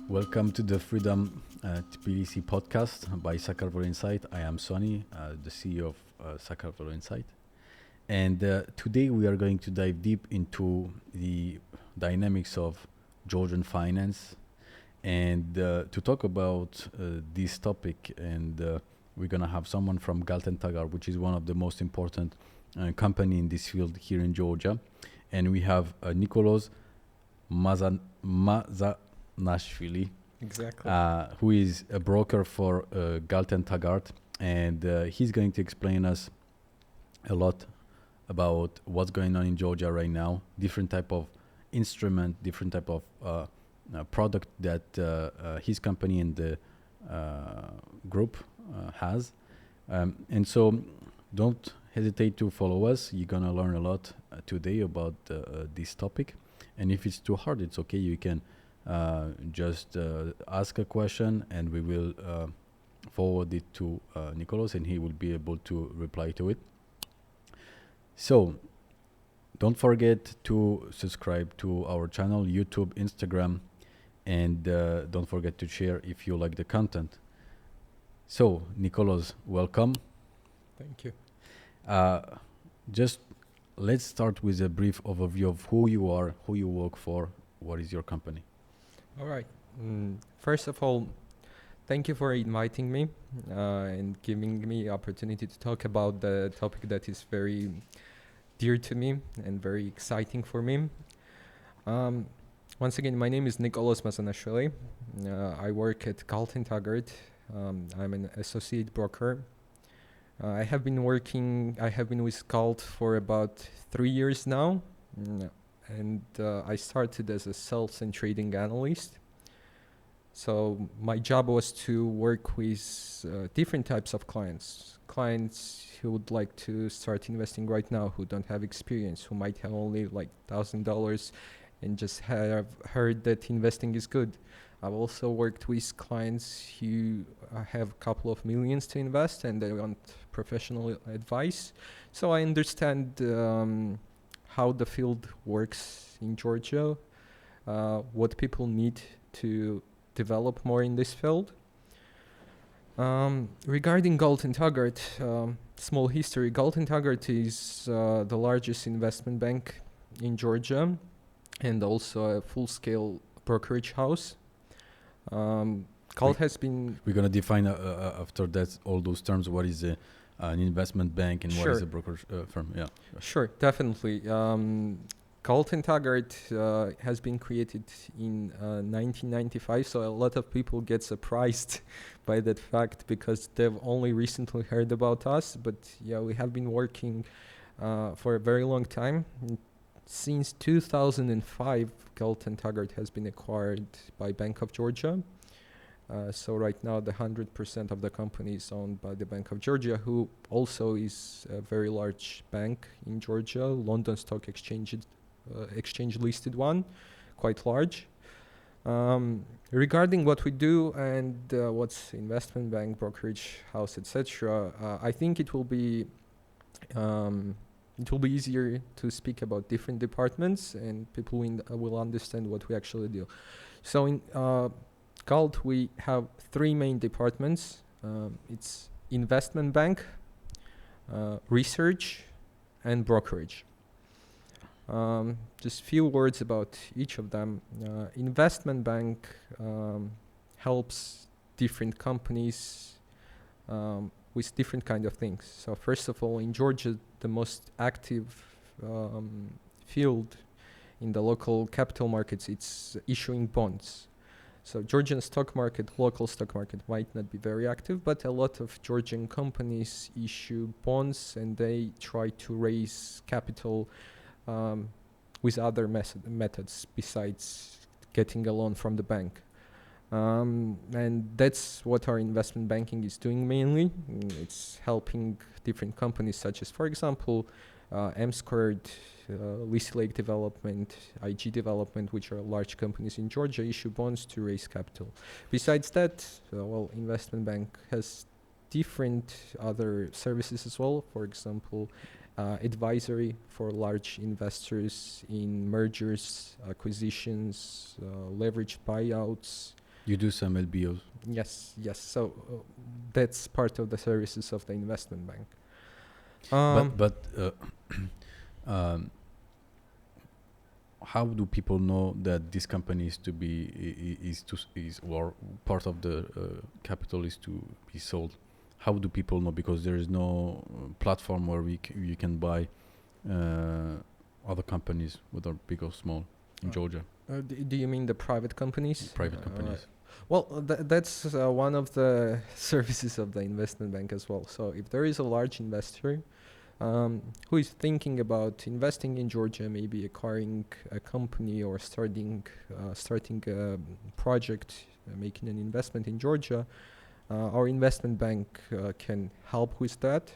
Welcome to the Freedom Tbilisi podcast by Sakarvelo Insight. I am Sonny, the CEO of Sakarvelo Insight. And today we are going to dive deep into the dynamics of Georgian finance and to talk about this topic. And we're going to have someone from Galt Taggart, which is one of the most important company in this field here in Georgia. And we have Nikoloz Mazanashvili, Exactly. who is a broker for Galt Taggart, and he's going to explain us a lot about what's going on in Georgia right now, different type of instrument, different type of product that his company and the group has. And so don't hesitate to follow us. You're going to learn a lot today about this topic. And if it's too hard, it's okay. You can just ask a question and we will forward it to Nikoloz and he will be able to reply to it. So don't forget to subscribe to our channel, YouTube, Instagram, and don't forget to share if you like the content. So Nikoloz, welcome. Thank you. Just let's start with a brief overview of who you are, who you work for, what is your company. All right. First of all, thank you for inviting me and giving me opportunity to talk about the topic that is very dear to me and very exciting for me. Once again, my name is Nikoloz Mazanashvili. I work at Galt Taggart. I'm an associate broker. I have been with Galt for about 3 years now. And I started as a sales and trading analyst. So my job was to work with different types of clients who would like to start investing right now, who don't have experience, who might have only like $1,000 and just have heard that investing is good. I've also worked with clients who have a couple of millions to invest and they want professional advice. So I understand how the field works in Georgia, what people need to develop more in this field. Regarding Galt Taggart, small history. Galt Taggart is the largest investment bank in Georgia and also a full-scale brokerage house. Galt has been... We're going to define after that all those terms, what is an investment bank and what is a brokerage firm. Yeah. Sure, definitely. Galt Taggart has been created in 1995, so a lot of people get surprised by that fact because they've only recently heard about us. But yeah, we have been working for a very long time. Since 2005, Galt Taggart has been acquired by Bank of Georgia. So right now, the 100% of the company is owned by the Bank of Georgia, who also is a very large bank in Georgia, London Stock Exchange listed one, quite large. Regarding what we do and what's investment bank, brokerage house, etc., I think it will be easier to speak about different departments and people will understand what we actually do. So in Galt, we have 3 main departments. It's investment bank, research, and brokerage. Just few words about each of them. Investment bank helps different companies with different kind of things. So first of all, in Georgia, the most active field in the local capital markets, it's issuing bonds. So Georgian stock market, local stock market might not be very active, but a lot of Georgian companies issue bonds and they try to raise capital with other methods besides getting a loan from the bank. And that's what our investment banking is doing mainly. It's helping different companies such as, for example, M Squared, Lisi Lake Development, IG Development, which are large companies in Georgia, issue bonds to raise capital. Besides that, investment bank has different other services as well. For example, advisory for large investors in mergers, acquisitions, leveraged buyouts, You do some LBOs. Yes. So that's part of the services of the investment bank. Um, how do people know that this company is to be is or part of the capital is to be sold? How do people know? Because there is no platform where you can buy other companies, whether big or small, in Georgia. Do you mean the private companies? Private companies. Well, that's one of the services of the investment bank as well. So if there is a large investor who is thinking about investing in Georgia, maybe acquiring a company or starting a project, making an investment in Georgia, our investment bank can help with that.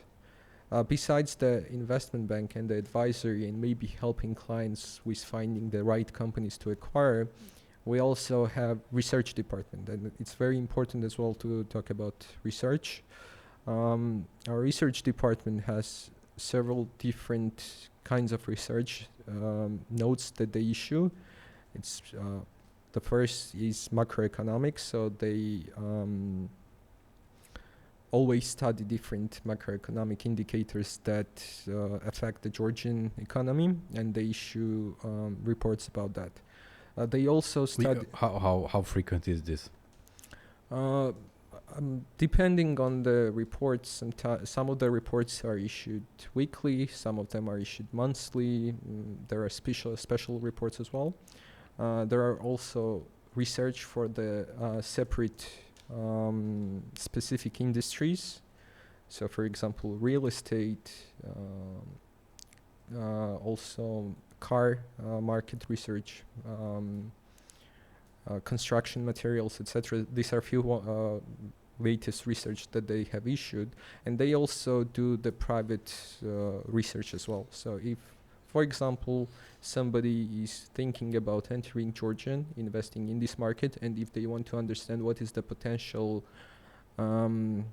Besides the investment bank and the advisory and maybe helping clients with finding the right companies to acquire, we also have research department, and it's very important as well to talk about research. Our research department has several different kinds of research notes that they issue. It's the first is macroeconomics, so they always study different macroeconomic indicators that affect the Georgian economy, and they issue reports about that. They also study. How frequent is this? Depending on the reports, some of the reports are issued weekly, some of them are issued monthly. There are special reports as well. There are also research for the separate specific industries. So, for example, real estate, also car market research, construction materials, etc. These are few latest research that they have issued, and they also do the private research as well. So if, for example, somebody is thinking about entering Georgian, investing in this market, and if they want to understand what is the potential and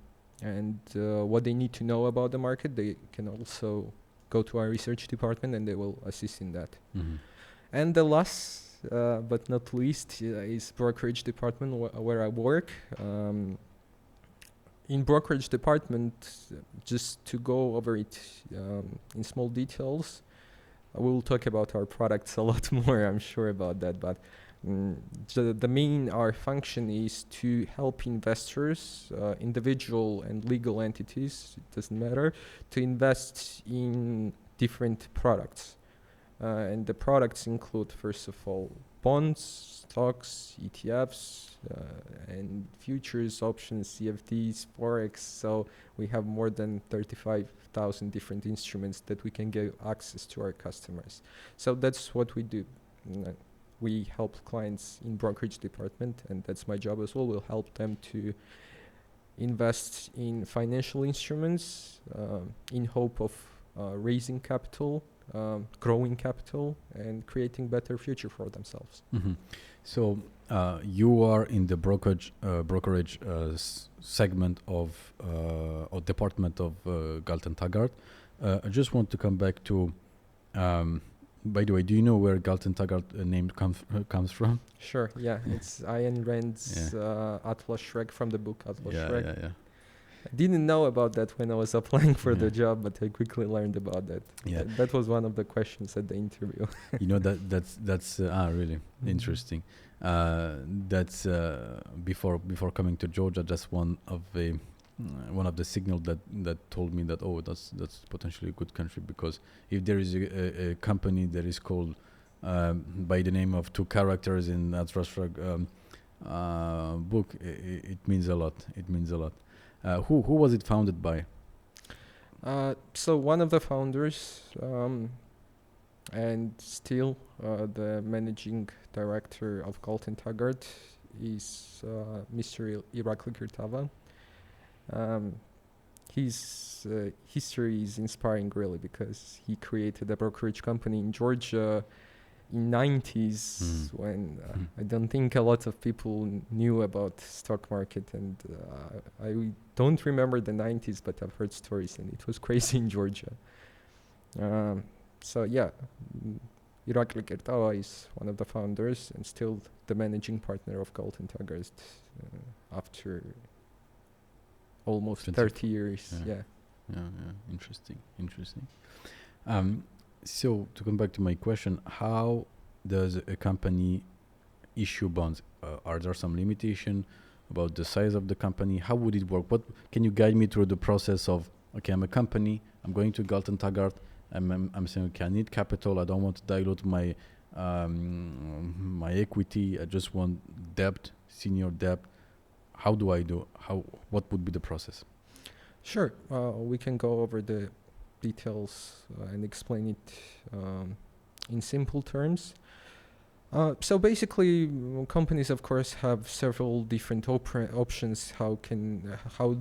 what they need to know about the market, they can also go to our research department and they will assist in that. Mm-hmm. And the last but not least is brokerage department where I work. In brokerage department, just to go over it in small details, we'll talk about our products a lot more, I'm sure about that, but the main our function is to help investors, individual and legal entities, it doesn't matter, to invest in different products. And the products include, first of all, bonds, stocks, ETFs, and futures, options, CFDs, Forex. So we have more than 35,000 different instruments that we can give access to our customers. So that's what we do. We help clients in brokerage department, and that's my job as well. We'll help them to invest in financial instruments in hope of raising capital, growing capital, and creating better future for themselves. Mm-hmm. So you are in the brokerage segment of or department of Galt Taggart. I just want to come back to. By the way, do you know where Galt Taggart name comes from? Sure. Yeah, it's Ayn Rand's Atlas Shrugged, from the book Atlas Shrugged. Yeah. I didn't know about that when I was applying for the job, but I quickly learned about that. Yeah. That was one of the questions at the interview. You know that's really interesting. That's before coming to Georgia, that's one of the signals that told me that that's potentially a good country, because if there is a company that is called by the name of two characters in Atlas Shrugged book, it means a lot. It means a lot. Who was it founded by? So one of the founders and still the managing director of Galt Taggart is Mr. Irakli Kirtava. His history is inspiring, really, because he created a brokerage company in Georgia in 90s when I don't think a lot of people knew about stock market, and I don't remember the 90s, but I've heard stories, and it was crazy in Georgia. So yeah, Irakli Kertava is one of the founders and still the managing partner of Galt Taggart after almost 30 years. Yeah. Interesting. So to come back to my question, how does a company issue bonds? Are there some limitation about the size of the company? How would it work? What can you guide me through the process of? Okay, I'm a company. I'm going to Galt Taggart. I'm saying, okay, I need capital. I don't want to dilute my my equity. I just want debt, senior debt. How do I do? What would be the process? Sure. We can go over the details and explain it in simple terms. So basically, companies, of course, have several different options how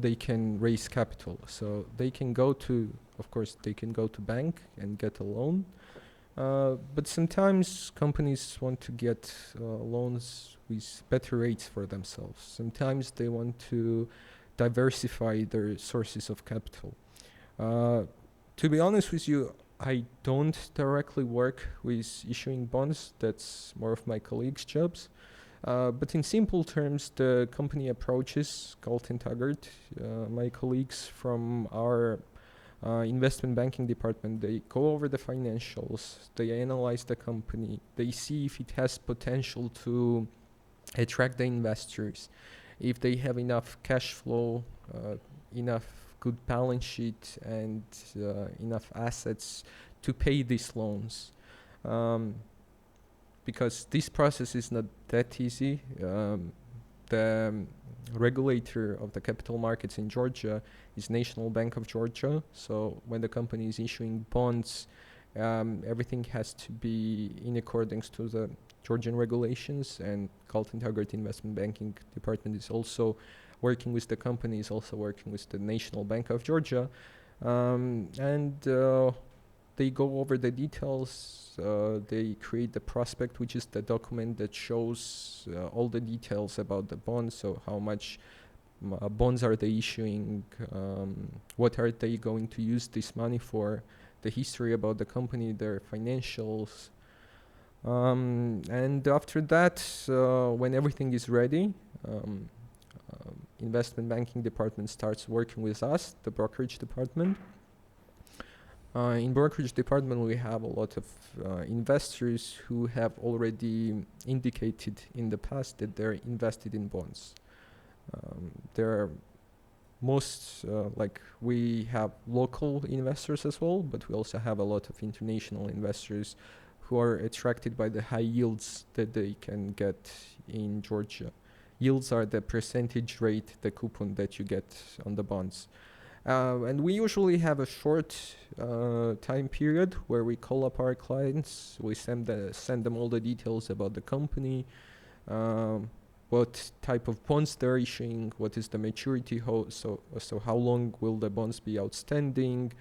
they can raise capital. So they can go to bank and get a loan. But sometimes companies want to get loans with better rates for themselves. Sometimes they want to diversify their sources of capital. To be honest with you, I don't directly work with issuing bonds. That's more of my colleagues' jobs. But in simple terms, the company approaches Galt Taggart. My colleagues from our investment banking department, they go over the financials, they analyze the company, they see if it has potential to attract the investors, if they have enough cash flow, enough good balance sheet, and enough assets to pay these loans. Because this process is not that easy. The regulator of the capital markets in Georgia is National Bank of Georgia. So when the company is issuing bonds, everything has to be in accordance to the Georgian regulations, and Galt Taggart Investment Banking Department is also working with the company, is also working with the National Bank of Georgia, and they go over the details. They create the prospect, which is the document that shows all the details about the bonds. So how much bonds are they issuing, what are they going to use this money for, the history about the company, their financials. And after that, when everything is ready, investment banking department starts working with us, the brokerage department. In brokerage department, we have a lot of investors who have already indicated in the past that they're invested in bonds. There are we have local investors as well, but we also have a lot of international investors who are attracted by the high yields that they can get in Georgia. Yields are the percentage rate, the coupon that you get on the bonds. And we usually have a short time period where we call up our clients. We send them all the details about the company, what type of bonds they're issuing, what is the maturity, so how long will the bonds be outstanding.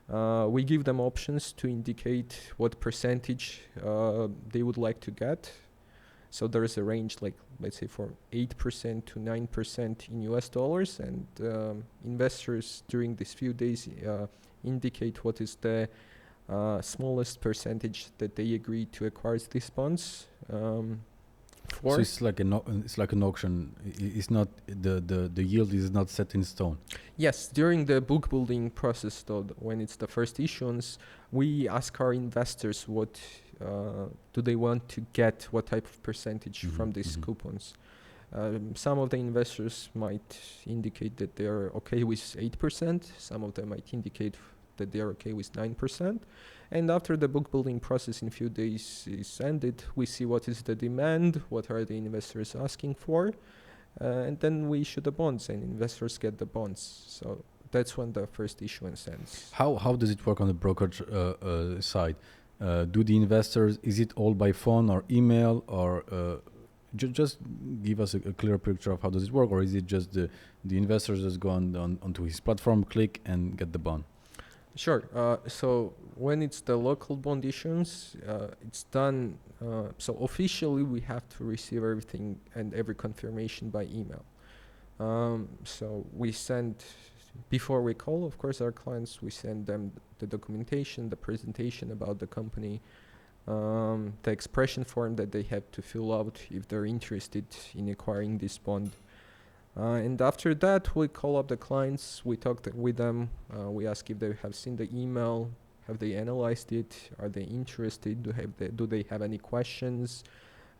We give them options to indicate what percentage they would like to get. So there is a range, like let's say from 8% to 9% in US dollars, and investors during these few days indicate what is the smallest percentage that they agree to acquire these bonds for. So it's like an auction. It's not the yield is not set in stone. Yes, during the book building process, though, when it's the first issuance, we ask our investors what do they want to get, what type of percentage from these coupons. Some of the investors might indicate that they are okay with 8%. Some of them might indicate that they are okay with 9%. And after the book building process in a few days is ended, we see what is the demand, what are the investors asking for, and then we issue the bonds and investors get the bonds. So that's when the first issuance ends. How does it work on the brokerage side? Do the investors, is it all by phone or email, or just give us a clear picture of how does it work, or is it just the investors just go onto his platform, click and get the bond? Sure. So when it's the local bond issuance, it's done. So officially, we have to receive everything and every confirmation by email. So we send, before we call, of course, our clients, we send them the documentation, the presentation about the company, the expression form that they have to fill out if they're interested in acquiring this bond. And after that, we call up the clients, we talk with them, we ask if they have seen the email, have they analyzed it, are they interested, do they have any questions.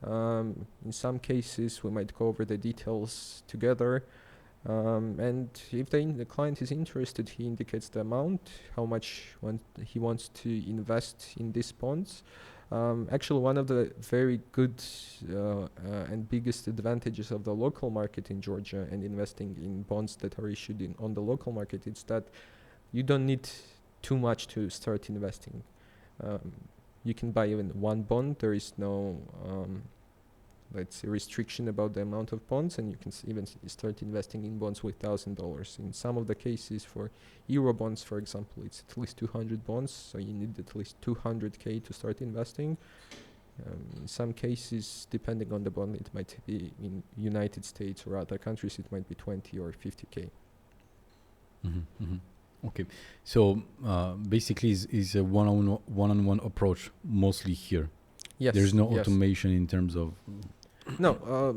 In some cases, we might go over the details together. And if the client is interested, he indicates the amount, how much he wants to invest in these bonds. Actually, one of the very good and biggest advantages of the local market in Georgia and investing in bonds that are issued on the local market is that you don't need too much to start investing. You can buy even one bond. There is no let's say restriction about the amount of bonds, and you can even start investing in bonds with $1,000. In some of the cases for Euro bonds, for example, it's at least 200 bonds, so you need at least 200K to start investing. In some cases, depending on the bond, it might be in United States or other countries, it might be 20 or 50K. Okay, so basically is a one-on-one approach mostly here. Yes. There's no automation in terms of... No,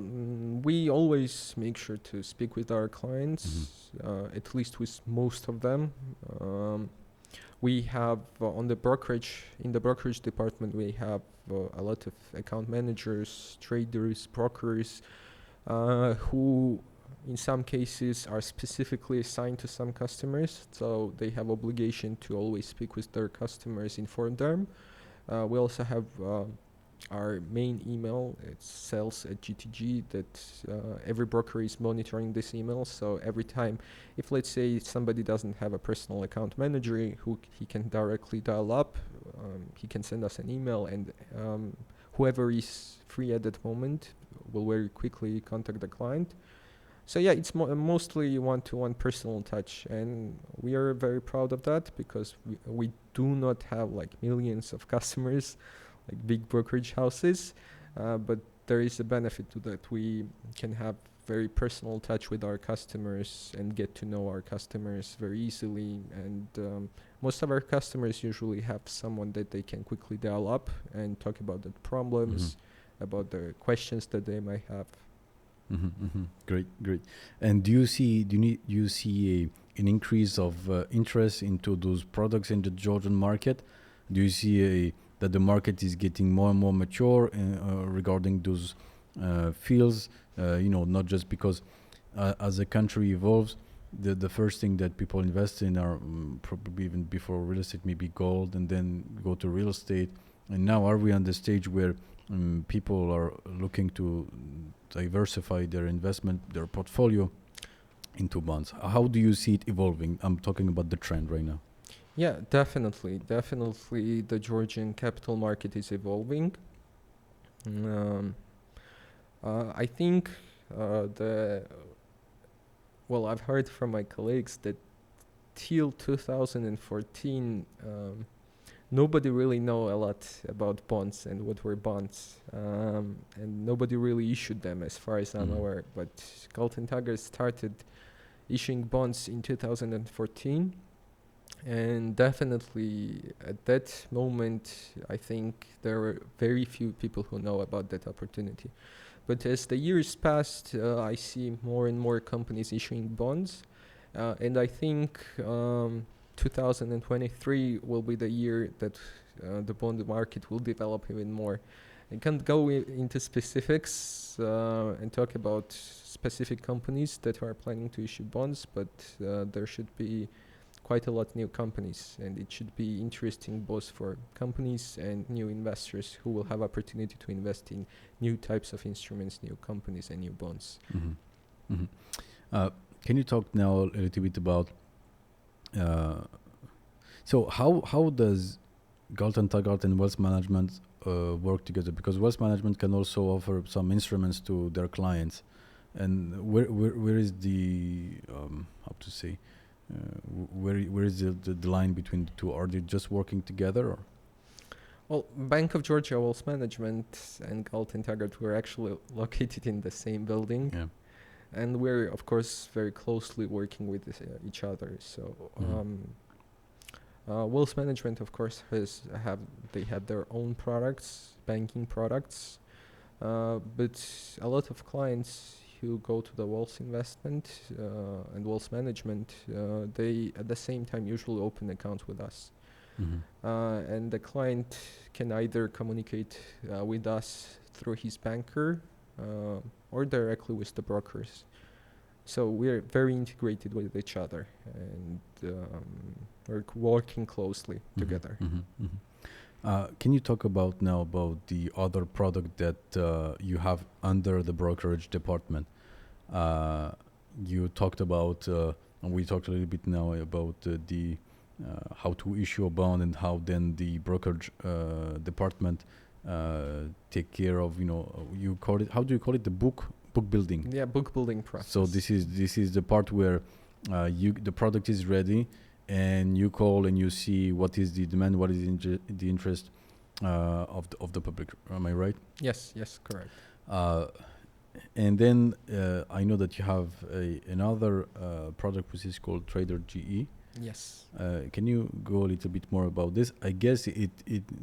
we always make sure to speak with our clients, at least with most of them. We have in the brokerage department, we have a lot of account managers, traders, brokers, who in some cases are specifically assigned to some customers, so they have obligation to always speak with their customers, inform them. We also have our main email, it's sales@gtg, that every broker is monitoring this email. So every time, if let's say somebody doesn't have a personal account manager who he can directly dial up, he can send us an email, and whoever is free at that moment will very quickly contact the client. So yeah, it's mostly one-to-one personal touch, and we are very proud of that because we do not have like millions of customers like big brokerage houses, but there is a benefit to that. We can have very personal touch with our customers and get to know our customers very easily, and most of our customers usually have someone that they can quickly dial up and talk about the problems, about the questions that they might have. Great. And do you see an increase of interest into those products in the Georgian market? Do you see that the market is getting more and more mature regarding those fields? Not just because as the country evolves, the first thing that people invest in are probably, even before real estate, maybe gold, and then go to real estate. And now are we on the stage where people are looking to diversify their investment, their portfolio into bonds? How do you see it evolving? I'm talking about the trend right now. Yeah, definitely. The Georgian capital market is evolving. I think I've heard from my colleagues that till 2014, nobody really know a lot about bonds and what were bonds, and nobody really issued them, as far as I'm aware. But Galt Taggart started issuing bonds in 2014. And definitely at that moment, I think there were very few people who know about that opportunity. But as the years passed, I see more and more companies issuing bonds. And I think 2023 will be the year that the bond market will develop even more. I can't go into specifics and talk about specific companies that are planning to issue bonds, but there should be quite a lot new companies, and it should be interesting both for companies and new investors who will have opportunity to invest in new types of instruments, new companies, and new bonds. Can you talk now a little bit about so how does Galt Taggart and wealth management work together? Because wealth management can also offer some instruments to their clients, and where is the where is the line between the two? Are they just working together? Or? Well, Bank of Georgia Wealth Management and Galt Taggart were actually located in the same building. Yeah. And we're, of course, very closely working with each other. So Wealth management, of course, they have their own products, banking products, but a lot of clients who go to the wealth investment and wealth management, they at the same time usually open accounts with us. And the client can either communicate with us through his banker or directly with the brokers. So we're very integrated with each other, and we're working closely together. Can you talk about now about the other product that you have under the brokerage department? You talked about, and we talked a little bit now about the how to issue a bond and how then the brokerage department take care of, you call it, how do you call it, the book building? Yeah, book building process. So this is the part where the product is ready and you call and you see what is the demand, what is the interest of the public. Am I right? Yes, correct. And then I know that you have another product which is called Trader GE. Yes. Can you go a little bit more about this? I guess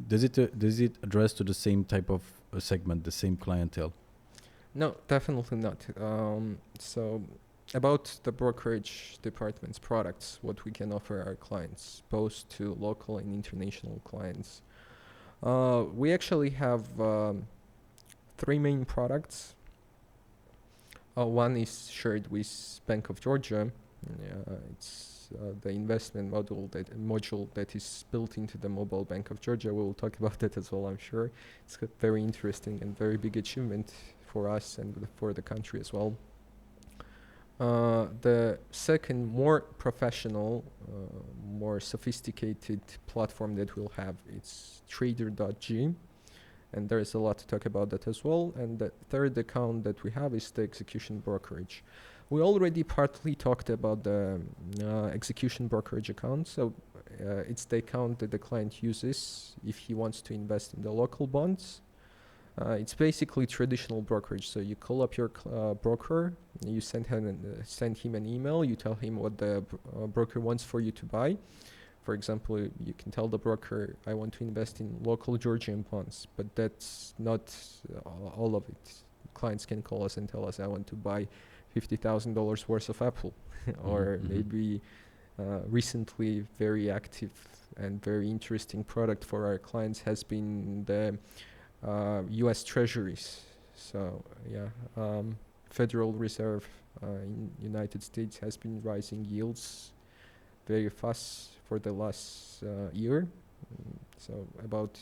does it address to the same type of segment, the same clientele? No, definitely not. So about the brokerage department's products, what we can offer our clients, both to local and international clients. We actually have 3 main products. One is shared with Bank of Georgia. It's the investment module that is built into the mobile Bank of Georgia. We will talk about that as well, I'm sure. It's a very interesting and very big achievement for us and for the country as well. The second, more professional, more sophisticated platform that we'll have, it's trader.g, and there is a lot to talk about that as well. And the third account that we have is the execution brokerage. We already partly talked about the execution brokerage account. So it's the account that the client uses if he wants to invest in the local bonds. It's basically traditional brokerage. So you call up your broker, you send him an email, you tell him what the broker wants for you to buy. For example, you can tell the broker, I want to invest in local Georgian bonds, but that's not all of it. Clients can call us and tell us, I want to buy $50,000 worth of Apple, or maybe recently very active and very interesting product for our clients has been the U.S. Treasuries. So Federal Reserve in United States has been rising yields very fast for the last year. So about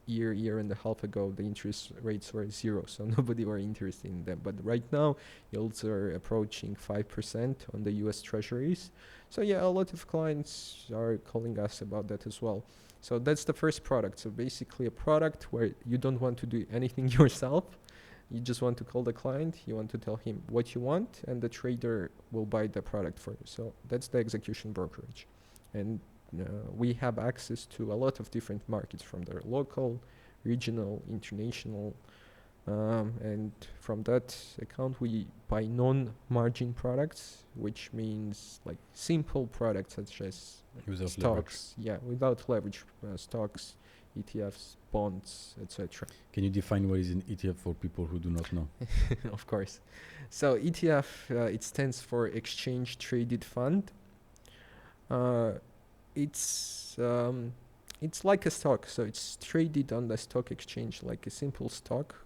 year and a half ago, the interest rates were 0, so nobody were interested in them. But right now, yields are approaching 5% on the U.S. Treasuries. So a lot of clients are calling us about that as well. So that's the first product. So basically a product where you don't want to do anything yourself. You just want to call the client, you want to tell him what you want, and the trader will buy the product for you. So that's the execution brokerage. And we have access to a lot of different markets, from their local, regional, international, and from that account we buy non-margin products, which means like simple products such as without stocks, without leverage, stocks, ETFs, bonds, etc. Can you define what is an ETF for people who do not know? Of course. So ETF, it stands for Exchange Traded Fund. It's like a stock, so it's traded on the stock exchange like a simple stock.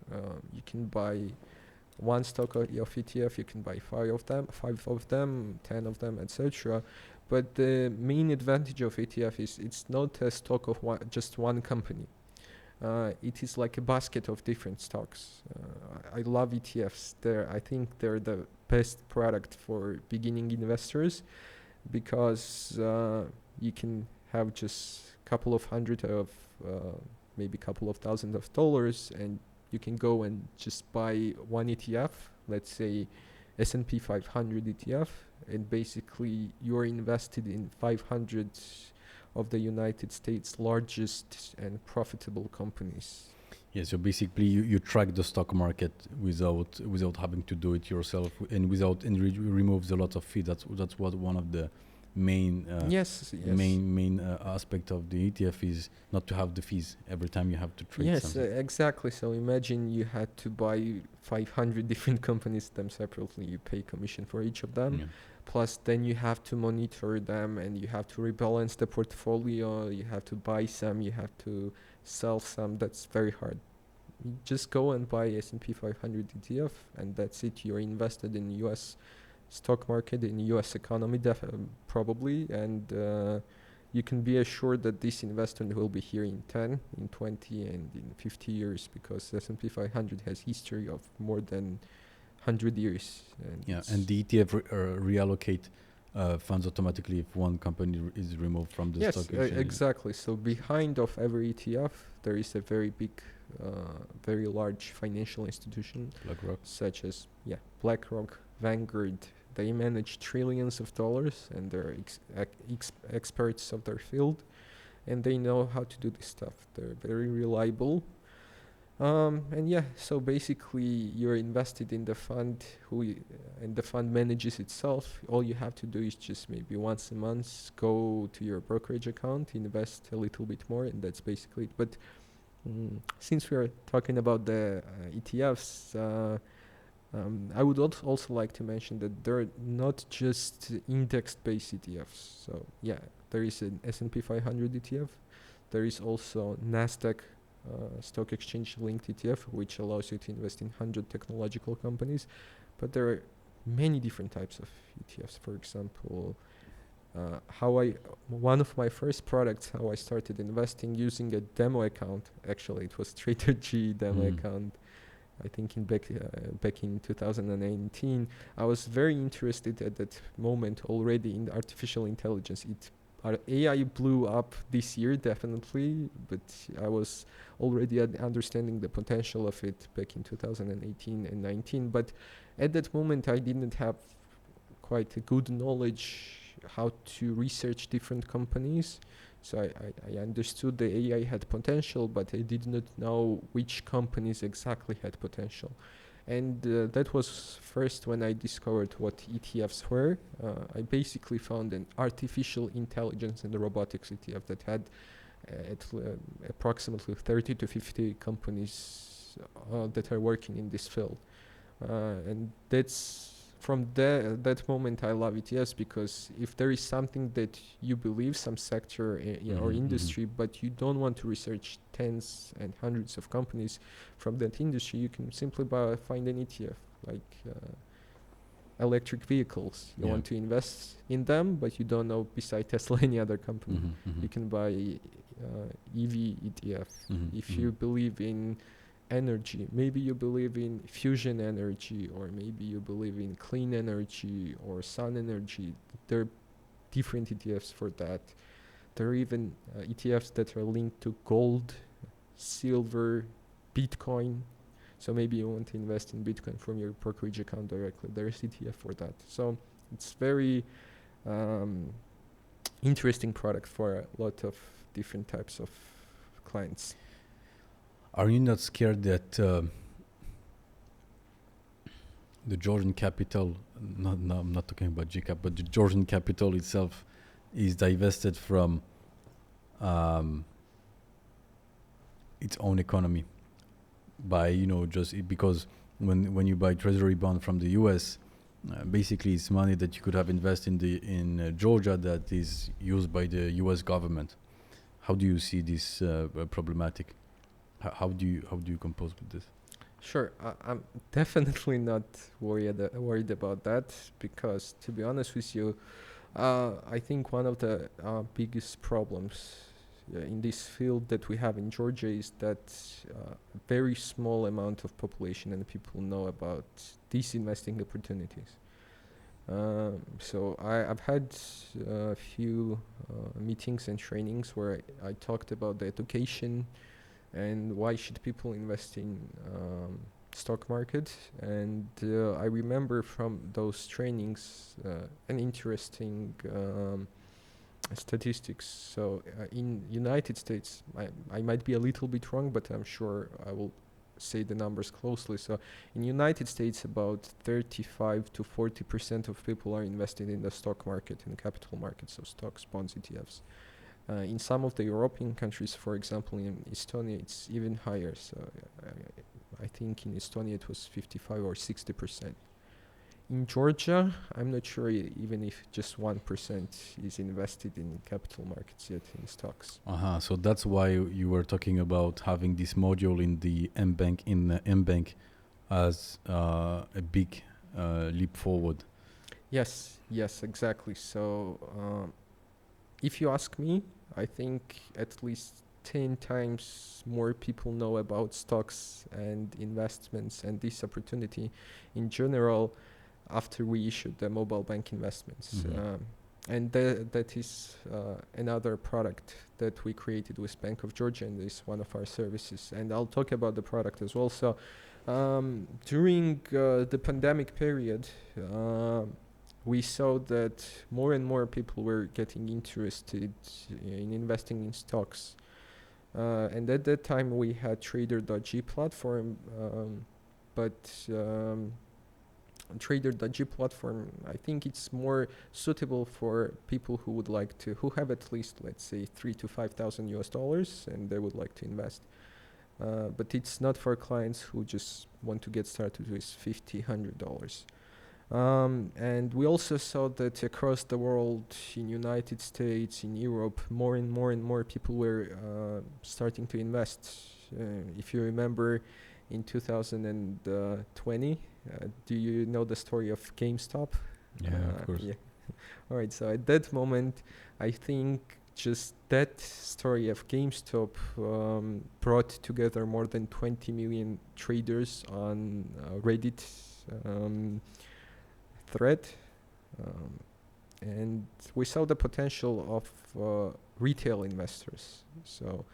You can buy one stock of ETF, you can buy 5 of them, 10 of them, etc. But the main advantage of ETF is it's not a stock of just one company. It is like a basket of different stocks. I love ETFs. I think they're the best product for beginning investors, because you can have just a couple of hundred of maybe a couple of thousand of dollars, and you can go and just buy one ETF, let's say S&P 500 ETF, and basically you're invested in 500 of the United States largest and profitable companies. Yeah, so basically you track the stock market without having to do it yourself, and removes a lot of fee. That's what one of the main Yes, yes. main aspect of the ETF is not to have the fees every time you have to trade Yes, something. exactly. So imagine you had to buy 500 different companies them separately. You pay commission for each of them. Yeah. Plus, then you have to monitor them and you have to rebalance the portfolio. You have to buy some, you have to sell some. That's very hard. You just go and buy S&P 500 ETF and that's it. You're invested in US stock market, in US economy, probably. And you can be assured that this investment will be here in 10, in 20, and in 50 years because S&P 500 has history of more than 100 years. And the ETF reallocate funds automatically if one company is removed from the stock exchange. Exactly. So behind of every ETF, there is a very big, very large financial institution, BlackRock. such as BlackRock, Vanguard. They manage trillions of dollars, and they're experts of their field, and they know how to do this stuff. They're very reliable. So basically you're invested in the fund and the fund manages itself. All you have to do is just maybe once a month go to your brokerage account, invest a little bit more, and that's basically it. But since we are talking about the ETFs, I would also like to mention that they're not just index-based ETFs. So there is an S&P 500 ETF. There is also NASDAQ stock exchange linked ETF, which allows you to invest in 100 technological companies. But there are many different types of ETFs. For example, one of my first products, how I started investing using a demo account. Actually, it was Trader demo account. I think back in 2018, I was very interested at that moment already in artificial intelligence. AI blew up this year, definitely, but I was already understanding the potential of it back in 2018 and 19. But at that moment, I didn't have quite a good knowledge how to research different companies. So I understood the AI had potential, but I did not know which companies exactly had potential. And that was first when I discovered what ETFs were. I basically found an artificial intelligence and robotics ETF that had approximately 30 to 50 companies that are working in this field. And that's from that moment I love ETFs, because if there is something that you believe, some sector or industry, but you don't want to research tens and hundreds of companies from that industry, you can simply find an ETF, like electric vehicles. You want to invest in them, but you don't know beside Tesla any other company. You can buy EV ETF. If you believe in energy, maybe you believe in fusion energy, or maybe you believe in clean energy or sun energy. There are different ETFs for that. There are even ETFs that are linked to gold, silver, Bitcoin. So maybe you want to invest in Bitcoin from your brokerage account directly. There is ETF for that. So it's very interesting product for a lot of different types of clients. Are you not scared that the Georgian capital, I'm not talking about GCAP, but the Georgian capital itself is divested from its own economy by, because when you buy treasury bond from the US, basically it's money that you could have invested in Georgia that is used by the US government. How do you see this problematic? How do you compose with this? Sure, I'm definitely not worried about that, because to be honest with you, I think one of the biggest problems in this field that we have in Georgia is that a very small amount of population and people know about these investing opportunities. So I've had a few meetings and trainings where I talked about the education and why should people invest in stock market. And I remember from those trainings an interesting statistics. So in United States, I might be a little bit wrong, but I'm sure I will say the numbers closely. So in United States, about 35 to 40% of people are invested in the stock market, in capital markets, so stocks, bonds, ETFs. In some of the European countries, for example, in Estonia, it's even higher. So I think in Estonia it was 55 or 60%. In Georgia, I'm not sure even if just 1% is invested in capital markets yet in stocks. So that's why you were talking about having this module in the mBank as a big leap forward. Yes, exactly. So if you ask me, I think at least 10 times more people know about stocks and investments and this opportunity in general after we issued the mobile bank investments. And that is another product that we created with Bank of Georgia, and is one of our services. And I'll talk about the product as well. So during the pandemic period, we saw that more and more people were getting interested in investing in stocks. And at that time we had Trader.g platform, but Trader.g platform, I think it's more suitable for people who would like to, who have at least, let's say, $3,000 to $5,000 and they would like to invest. But it's not for clients who just want to get started with $50, $100. And we also saw that across the world, in United States, in Europe, more and more people were starting to invest. If you remember, in 2020, do you know the story of GameStop? Yeah, of course. Yeah. All right. So at that moment, I think just that story of GameStop brought together more than 20 million traders on Reddit thread, and we saw the potential of retail investors. So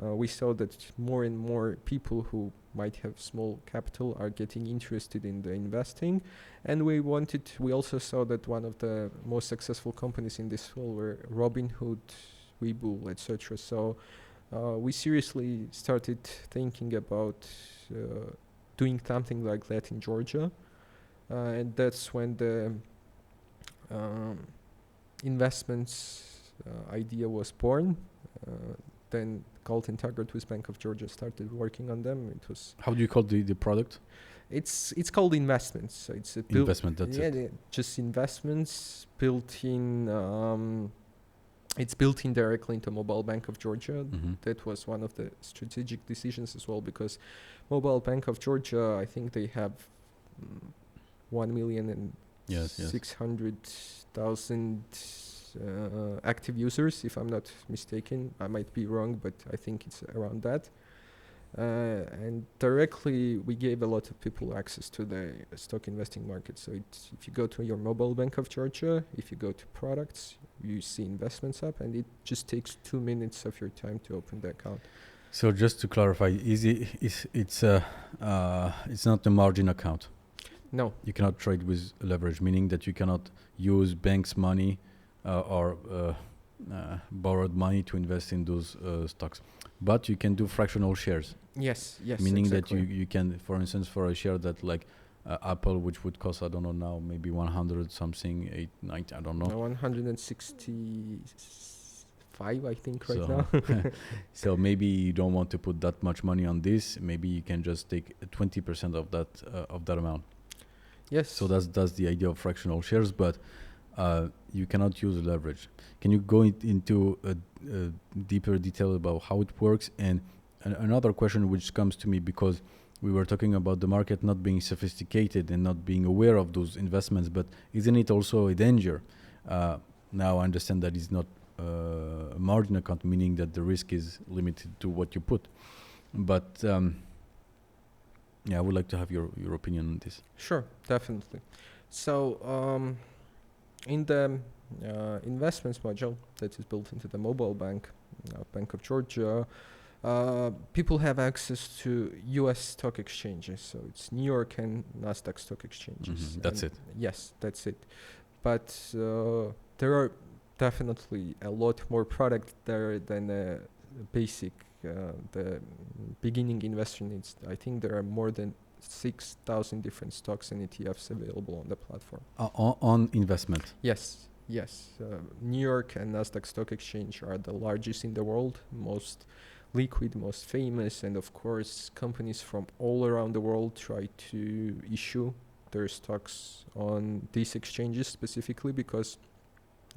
we saw that more and more people who might have small capital are getting interested in the investing, and we also saw that one of the most successful companies in this field were Robinhood, Webull, etc. So we seriously started thinking about doing something like that in Georgia. And that's when the investments idea was born. Then Galt Taggart with Bank of Georgia started working on them. It was. How do you call the product? It's called investments. So it's a investment. That's it. Just investments built in. It's built in directly into Mobile Bank of Georgia. That was one of the strategic decisions as well, because Mobile Bank of Georgia, I think they have 1,600,000 active users, if I'm not mistaken. I might be wrong, but I think it's around that. And directly, we gave a lot of people access to the stock investing market. So if you go to your Mobile Bank of Georgia, if you go to products, you see investments up, and it just takes 2 minutes of your time to open the account. So just to clarify, it's not a margin account? No. You cannot trade with leverage, meaning that you cannot use bank's money or borrowed money to invest in those stocks. But you can do fractional shares. Yes, meaning exactly. that you can, for instance, for a share that like Apple, which would cost, I don't know now, maybe 100 something, 890, I don't know. 165, I think, right now. So maybe you don't want to put that much money on this. Maybe you can just take 20% of that amount. Yes. So that's the idea of fractional shares, but you cannot use leverage. Can you go into a deeper detail about how it works? And another question which comes to me, because we were talking about the market not being sophisticated and not being aware of those investments, but isn't it also a danger? Now I understand that it's not a margin account, meaning that the risk is limited to what you put. But I would like to have your opinion on this. Sure, definitely. So in the investments module that is built into the mobile bank, Bank of Georgia, people have access to U.S. stock exchanges. So it's New York and NASDAQ stock exchanges. That's it. Yes, that's it. But there are definitely a lot more product there than a basic the beginning investor needs. I think there are more than 6,000 different stocks and ETFs available on the platform. On investment. Yes. New York and Nasdaq Stock Exchange are the largest in the world, most liquid, most famous, and of course companies from all around the world try to issue their stocks on these exchanges specifically, because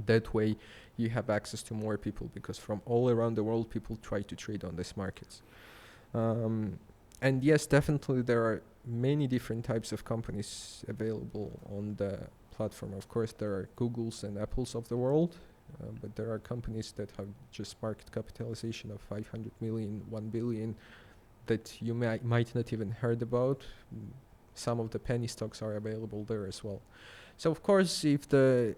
that way you have access to more people, because from all around the world people try to trade on these markets. And yes, definitely there are many different types of companies available on the platform. Of course, there are Googles and Apples of the world, but there are companies that have just market capitalization of 500 million, 1 billion that you might not even heard about. Some of the penny stocks are available there as well. So of course, if the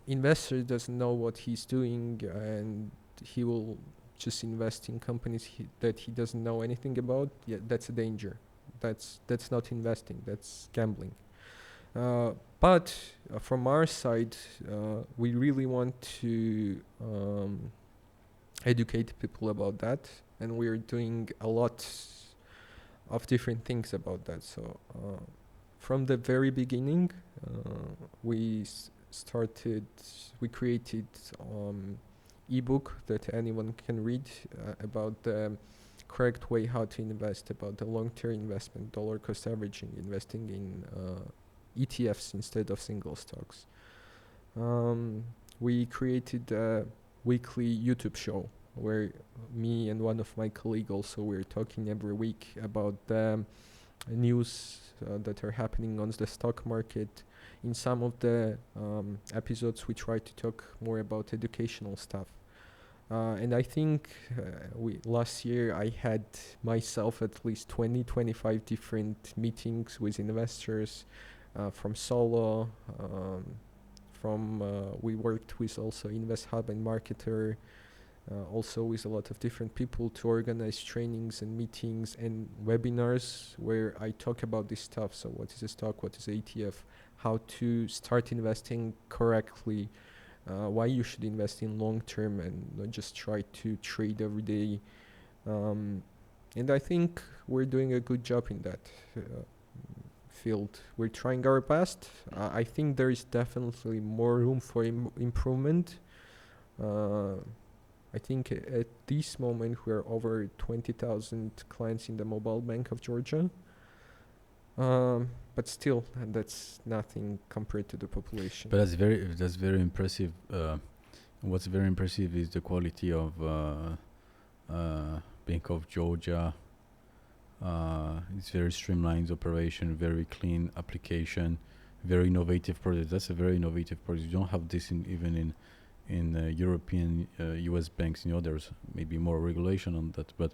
investor doesn't know what he's doing and he will just invest in companies that he doesn't know anything about, that's a danger. That's not investing, that's gambling. But from our side, we really want to educate people about that, and we're doing a lot of different things about that. So from the very beginning, we created ebook that anyone can read about the correct way how to invest, about the long-term investment, dollar cost averaging, investing in ETFs instead of single stocks. We created a weekly YouTube show where me and one of my colleagues also we're talking every week about the news that are happening on the stock market. In some of the episodes we try to talk more about educational stuff. And I think last year I had myself at least 20-25 different meetings with investors, from solo, we worked with also Invest Hub and Marketer, also with a lot of different people to organize trainings and meetings and webinars where I talk about this stuff. So what is a stock, what is ETF, how to start investing correctly, why you should invest in long term and not just try to trade every day. And I think we're doing a good job in that field. We're trying our best. I think there is definitely more room for improvement. I think at this moment we're over 20,000 clients in the mobile bank of Georgia. But still, that's nothing compared to the population. But that's very impressive. What's very impressive is the quality of Bank of Georgia. It's very streamlined operation, very clean application, very innovative product. That's a very innovative product. You don't have this even in European US banks. There's maybe more regulation on that, but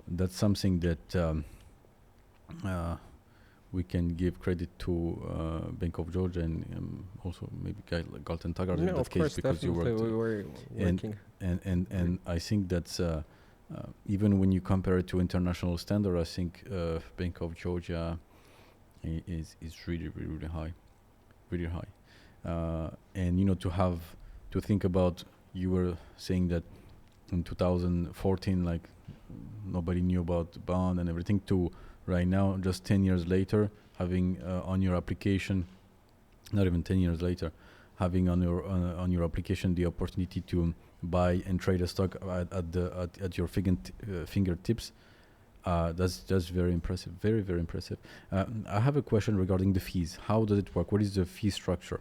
that's something that we can give credit to Bank of Georgia and also maybe Galt Taggart in that case, because you worked. We were working. And I think that's even when you compare it to international standard, I think Bank of Georgia is really high, really high. And to think about, you were saying that in 2014, like nobody knew about bond and everything, to right now, just 10 years later, having on your application, not even 10 years later, having on your application the opportunity to buy and trade a stock at your fingertips. That's very impressive, very impressive. I have a question regarding the fees. How does it work? What is the fee structure?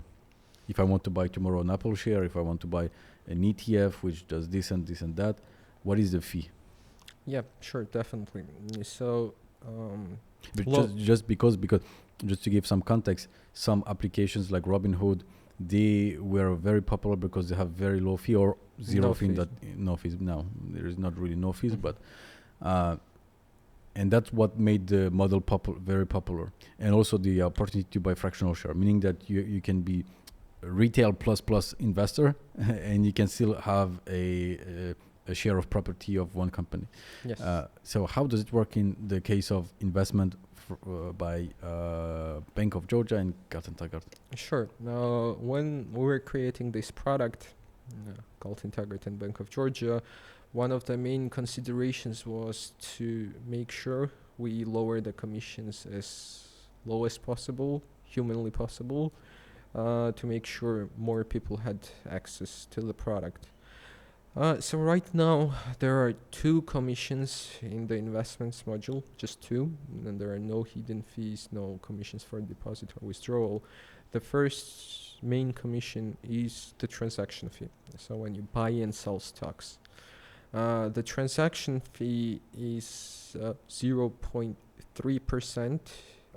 If I want to buy tomorrow an Apple share, if I want to buy an ETF which does this and this and that, what is the fee? Yeah, sure, definitely. So but just because just to give some context, some applications like Robinhood, they were very popular because they have very low fee or zero fee. No fees. Now there is not really no fees, but and that's what made the model very popular. And also the opportunity to buy fractional share, meaning that you can be a retail plus investor and you can still have a share of property of one company. Yes. So how does it work in the case of investment by Bank of Georgia and Galt Taggart? Sure. Now, when we were creating this product, Galt Taggart and Bank of Georgia, one of the main considerations was to make sure we lower the commissions as low as possible, humanly possible, to make sure more people had access to the product. So right now there are 2 commissions in the investments module, just 2, and there are no hidden fees, no commissions for deposit or withdrawal. The first main commission is the transaction fee. So when you buy and sell stocks, the transaction fee is 0.3%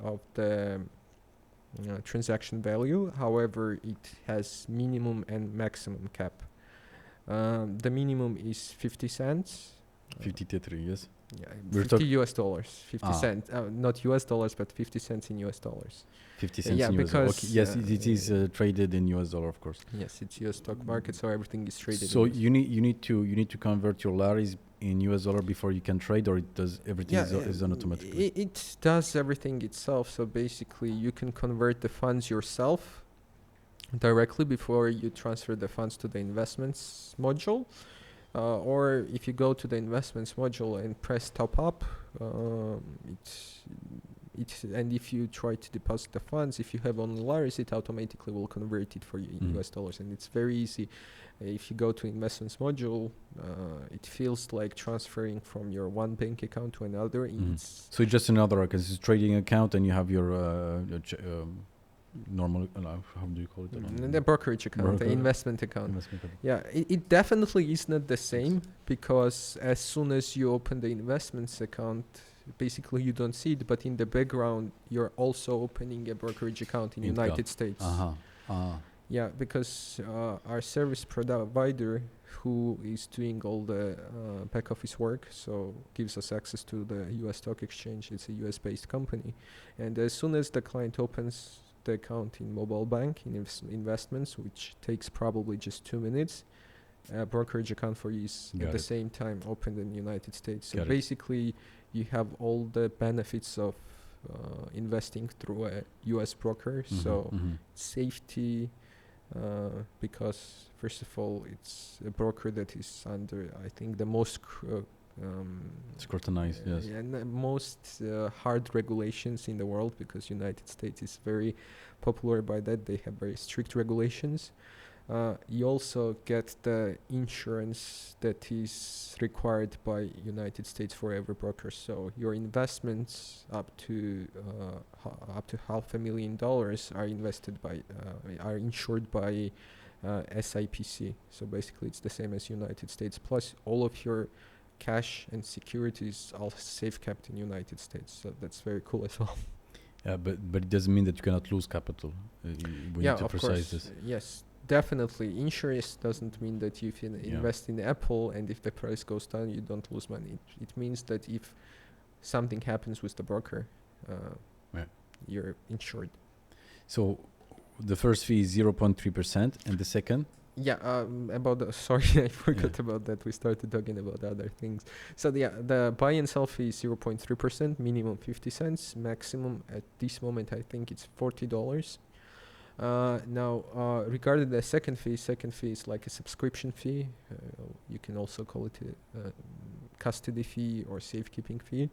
of the transaction value. However, it has minimum and maximum cap. The minimum is 50 cents. 53, yes. Yeah, We're 50 US dollars, 50 Ah. cents, not US dollars, but 50 cents in US dollars. 50 cents yeah, in US dollar. because, Okay. Yes, it is traded in US dollar, of course. Yes, it's US stock market, so everything is traded. So in US. you need to convert your laris in US dollar before you can trade, or it does everything is done automatically? It does everything itself. So basically, you can convert the funds yourself directly before you transfer the funds to the investments module. Or if you go to the investments module and press top up, and if you try to deposit the funds, if you have only laris, it automatically will convert it for you in US dollars, and it's very easy. If you go to investments module, it feels like transferring from your one bank account to another. It's So it's just another account. It's a trading account, and you have your normal. How do you call it? the brokerage account, the investment account. Yeah, it definitely is not the same, because as soon as you open the investments account, basically you don't see it, but in the background you're also opening a brokerage account in United States. Yeah, because our service provider, who is doing all the back office work, so gives us access to the US stock exchange. It's a US based company, and as soon as the client opens the account in mobile bank in investments, which takes probably just 2 minutes, a brokerage account for you is at the same time opened in the United States. So basically you have all the benefits of investing through a US broker. So safety, because first of all, it's a broker that is under, I think, the most scrutinized, yes, and the most hard regulations in the world, because United States is very popular by that. They have very strict regulations. You also get the insurance that is required by United States for every broker. So your investments up to $500,000 are invested by are insured by SIPC. So basically, it's the same as United States. Plus, all of your cash and securities are safe kept in United States. So that's very cool as well. Yeah, but it doesn't mean that you cannot lose capital. We need to precise this. Yes. Definitely, insurance doesn't mean that if you invest in Apple and if the price goes down, you don't lose money. It means that if something happens with the broker, you're insured. So the first fee is 0.3%, and the second? Yeah, sorry, I forgot about that. We started talking about other things. So the buy and sell fee is 0.3%, minimum 50 cents, maximum at this moment I think it's $40. Now, regarding the second fee is like a subscription fee. You can also call it a custody fee or safekeeping fee.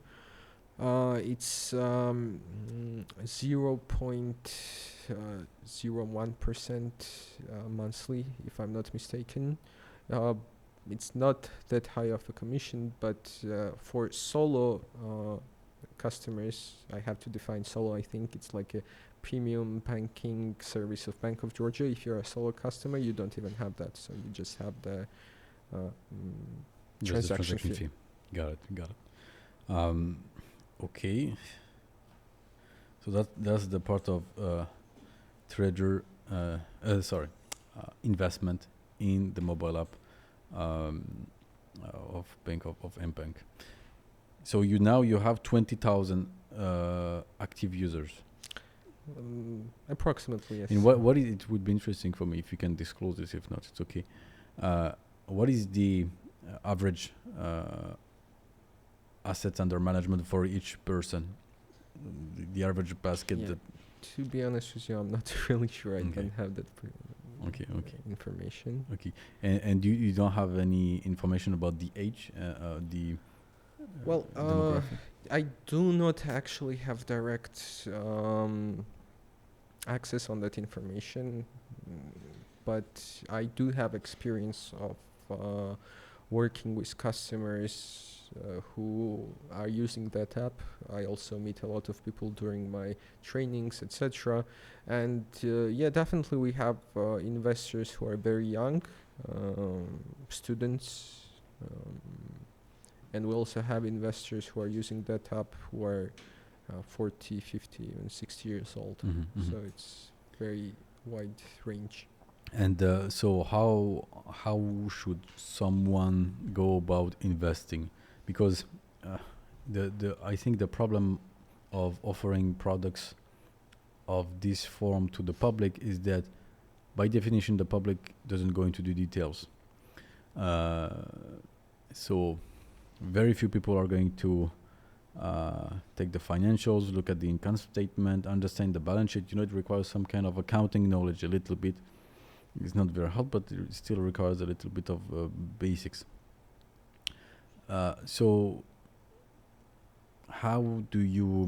It's 0.01% monthly, if I'm not mistaken. It's not that high of a commission, but for solo customers, I have to define solo. I think it's like a premium banking service of Bank of Georgia. If you're a solo customer, you don't even have that, so you just have the transaction fee. Got it. Okay. So that's the part of investment in the mobile app of mBank. So you have 20,000 active users. Approximately, yes. And what is, it would be interesting for me if you can disclose this. If not, it's okay. What is the average assets under management for each person? The average basket. To be honest with you, I'm not really sure. I don't have that. Okay. information. Okay. And you don't have any information about the age, the Well, demographic? I do not actually have direct access on that information, but I do have experience of working with customers who are using that app. I also meet a lot of people during my trainings, etc. And yeah, definitely we have investors who are very young, students, and we also have investors who are using that app who are 40, 50, even 60 years old. So it's very wide range. And so how should someone go about investing? Because the I think the problem of offering products of this form to the public is that by definition the public doesn't go into the details. So very few people are going to take the financials, look at the income statement, understand the balance sheet. It requires some kind of accounting knowledge a little bit. It's not very hard, but it still requires a little bit of basics. So how do you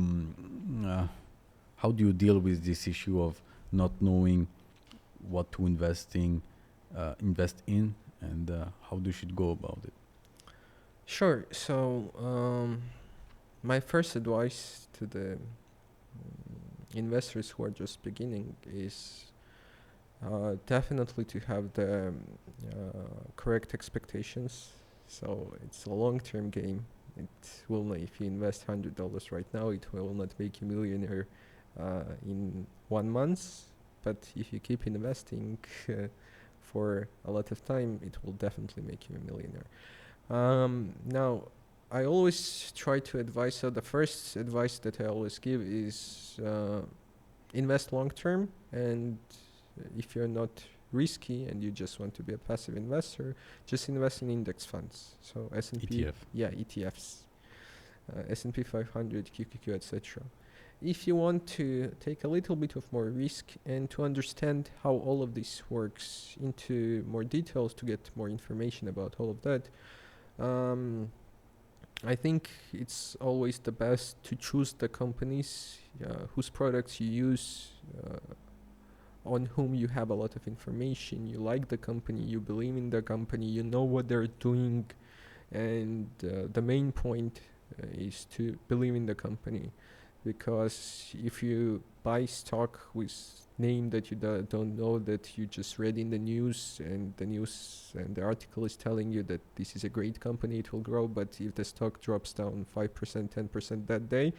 deal with this issue of not knowing what to invest in, and how you should go about it? Sure. So my first advice to the investors who are just beginning is definitely to have the correct expectations. So it's a long-term game. It will not, if you invest $100 right now, it will not make you a millionaire in 1 month. But if you keep investing for a lot of time, it will definitely make you a millionaire. Now, I always try to advise. So the first advice that I always give is invest long-term, and if you're not risky and you just want to be a passive investor, just invest in index funds. So S&P, ETF. yeah, ETFs, S&P 500, QQQ, etc. If you want to take a little bit of more risk and to understand how all of this works into more details, to get more information about all of that, I think it's always the best to choose the companies whose products you use, on whom you have a lot of information. You like the company, you believe in the company, you know what they're doing, and the main point is to believe in the company. Because if you buy stock with name that you don't know, that you just read in the news, and the article is telling you that this is a great company, it will grow, but if the stock drops down 5%, 10% that day,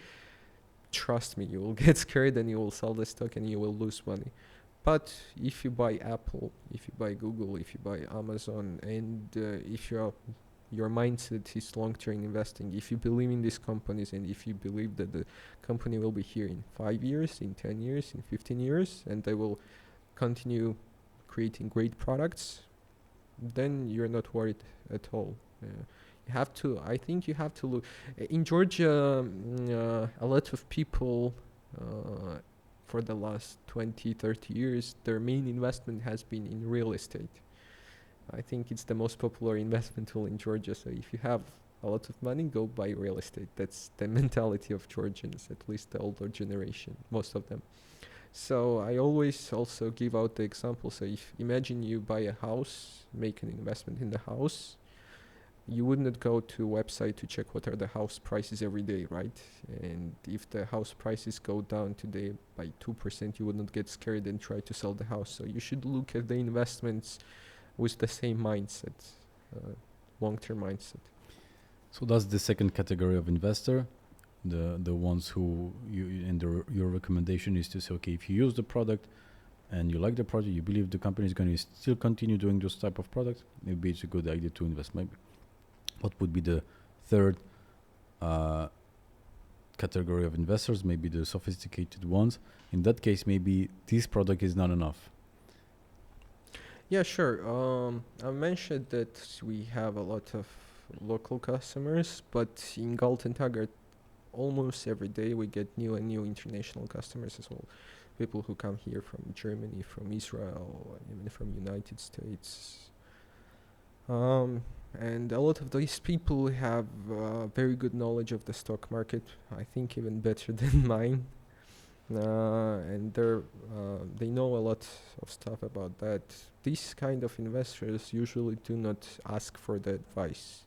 trust me, you will get scared and you will sell the stock and you will lose money. But if you buy Apple, if you buy Google, if you buy Amazon, and if your mindset is long-term investing, if you believe in these companies, and if you believe that the company will be here in 5 years, in 10 years, in 15 years, and they will continue creating great products, then you're not worried at all. I think you have to look. In Georgia, a lot of people for the last 20, 30 years, their main investment has been in real estate. I think it's the most popular investment tool in Georgia. So if you have a lot of money, go buy real estate. That's the mentality of Georgians, at least the older generation, most of them. So I always also give out the example. So if imagine you buy a house, make an investment in the house, you would not go to a website to check what are the house prices every day, right? And if the house prices go down today by 2%, you would not get scared and try to sell the house. So you should look at the investments with the same mindset, long-term mindset. So that's the second category of investor, the ones who your recommendation is to say, okay, if you use the product and you like the product, you believe the company is going to still continue doing those type of products, maybe it's a good idea to invest. Maybe. What would be the third category of investors? Maybe the sophisticated ones. In that case, maybe this product is not enough. Yeah, sure. I mentioned that we have a lot of local customers, but in Galt Taggart, almost every day we get new and new international customers as well. people who come here from Germany, from Israel, even from United States. And a lot of these people have very good knowledge of the stock market, I think even better than mine. And they know a lot of stuff about that. These kind of investors usually do not ask for the advice.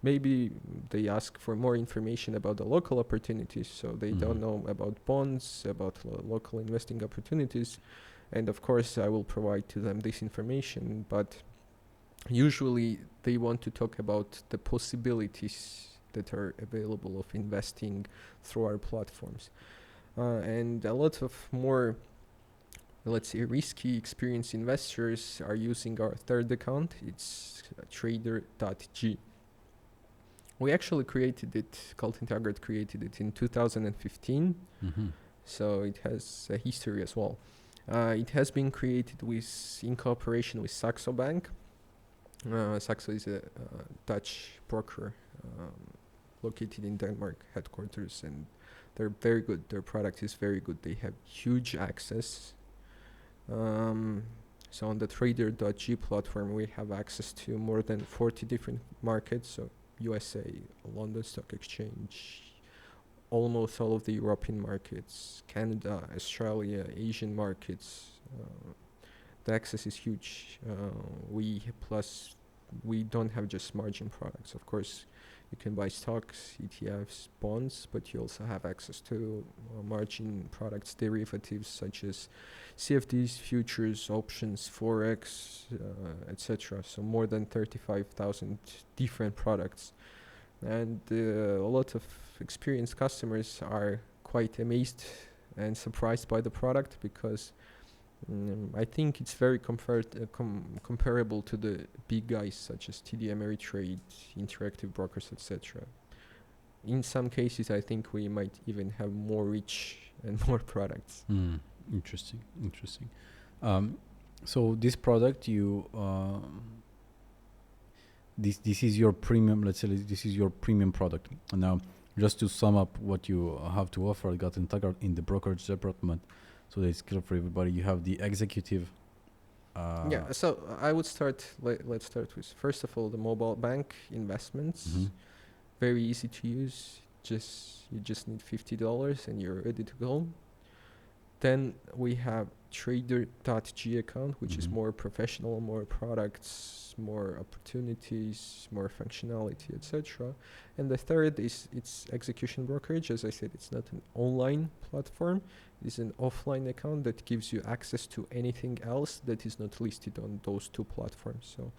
Maybe they ask for more information about the local opportunities, so they don't know about bonds, about local investing opportunities. And of course, I will provide to them this information, but usually they want to talk about the possibilities that are available of investing through our platforms. And a lot of more, let's say, risky experienced investors are using our third account. It's trader.g. We actually created it, Galt Taggart created it in 2015. So it has a history as well. It has been created in cooperation with Saxo Bank. Saxo is a Dutch broker located in Denmark, headquarters, and they're very good. Their product is very good. They have huge access. So on the trader.g platform, we have access to more than 40 different markets. So USA, London Stock Exchange, almost all of the European markets, Canada, Australia, Asian markets. The access is huge. We don't have just margin products. Of course, you can buy stocks, ETFs, bonds, but you also have access to margin products, derivatives such as CFDs, futures, options, forex, etc. So more than 35,000 different products. And a lot of experienced customers are quite amazed and surprised by the product because I think it's very comparable to the big guys such as TD Ameritrade, Interactive Brokers, etc. In some cases, I think we might even have more reach and more products. Interesting. So this product, this is your premium. Let's say this is your premium product. And now, just to sum up what you have to offer at Galt Taggart in the brokerage department, so that it's clear for everybody. You have the executive. So I would start. Let's start with first of all the mobile bank investments. Very easy to use. You just need $50 and you're ready to go. Then we have trader.g account, which is more professional, more products, more opportunities, more functionality, etc. And the third is it's execution brokerage. As I said, it's not an online platform. It's an offline account that gives you access to anything else that is not listed on those two platforms. So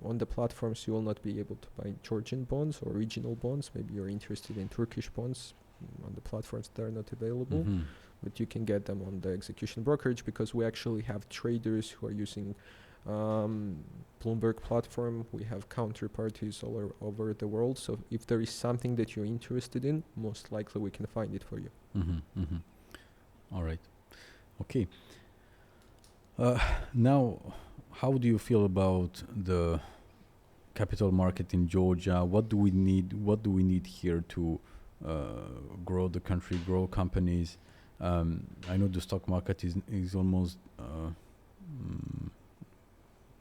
on the platforms, you will not be able to buy Georgian bonds or regional bonds. Maybe you're interested in Turkish bonds. On the platforms, they're not available. But you can get them on the execution brokerage because we actually have traders who are using Bloomberg platform. We have counterparties all over the world. So if there is something that you're interested in, most likely we can find it for you. All right. Okay. Now, how do you feel about the capital market in Georgia? What do we need here to grow the country, grow companies? I know the stock market is almost,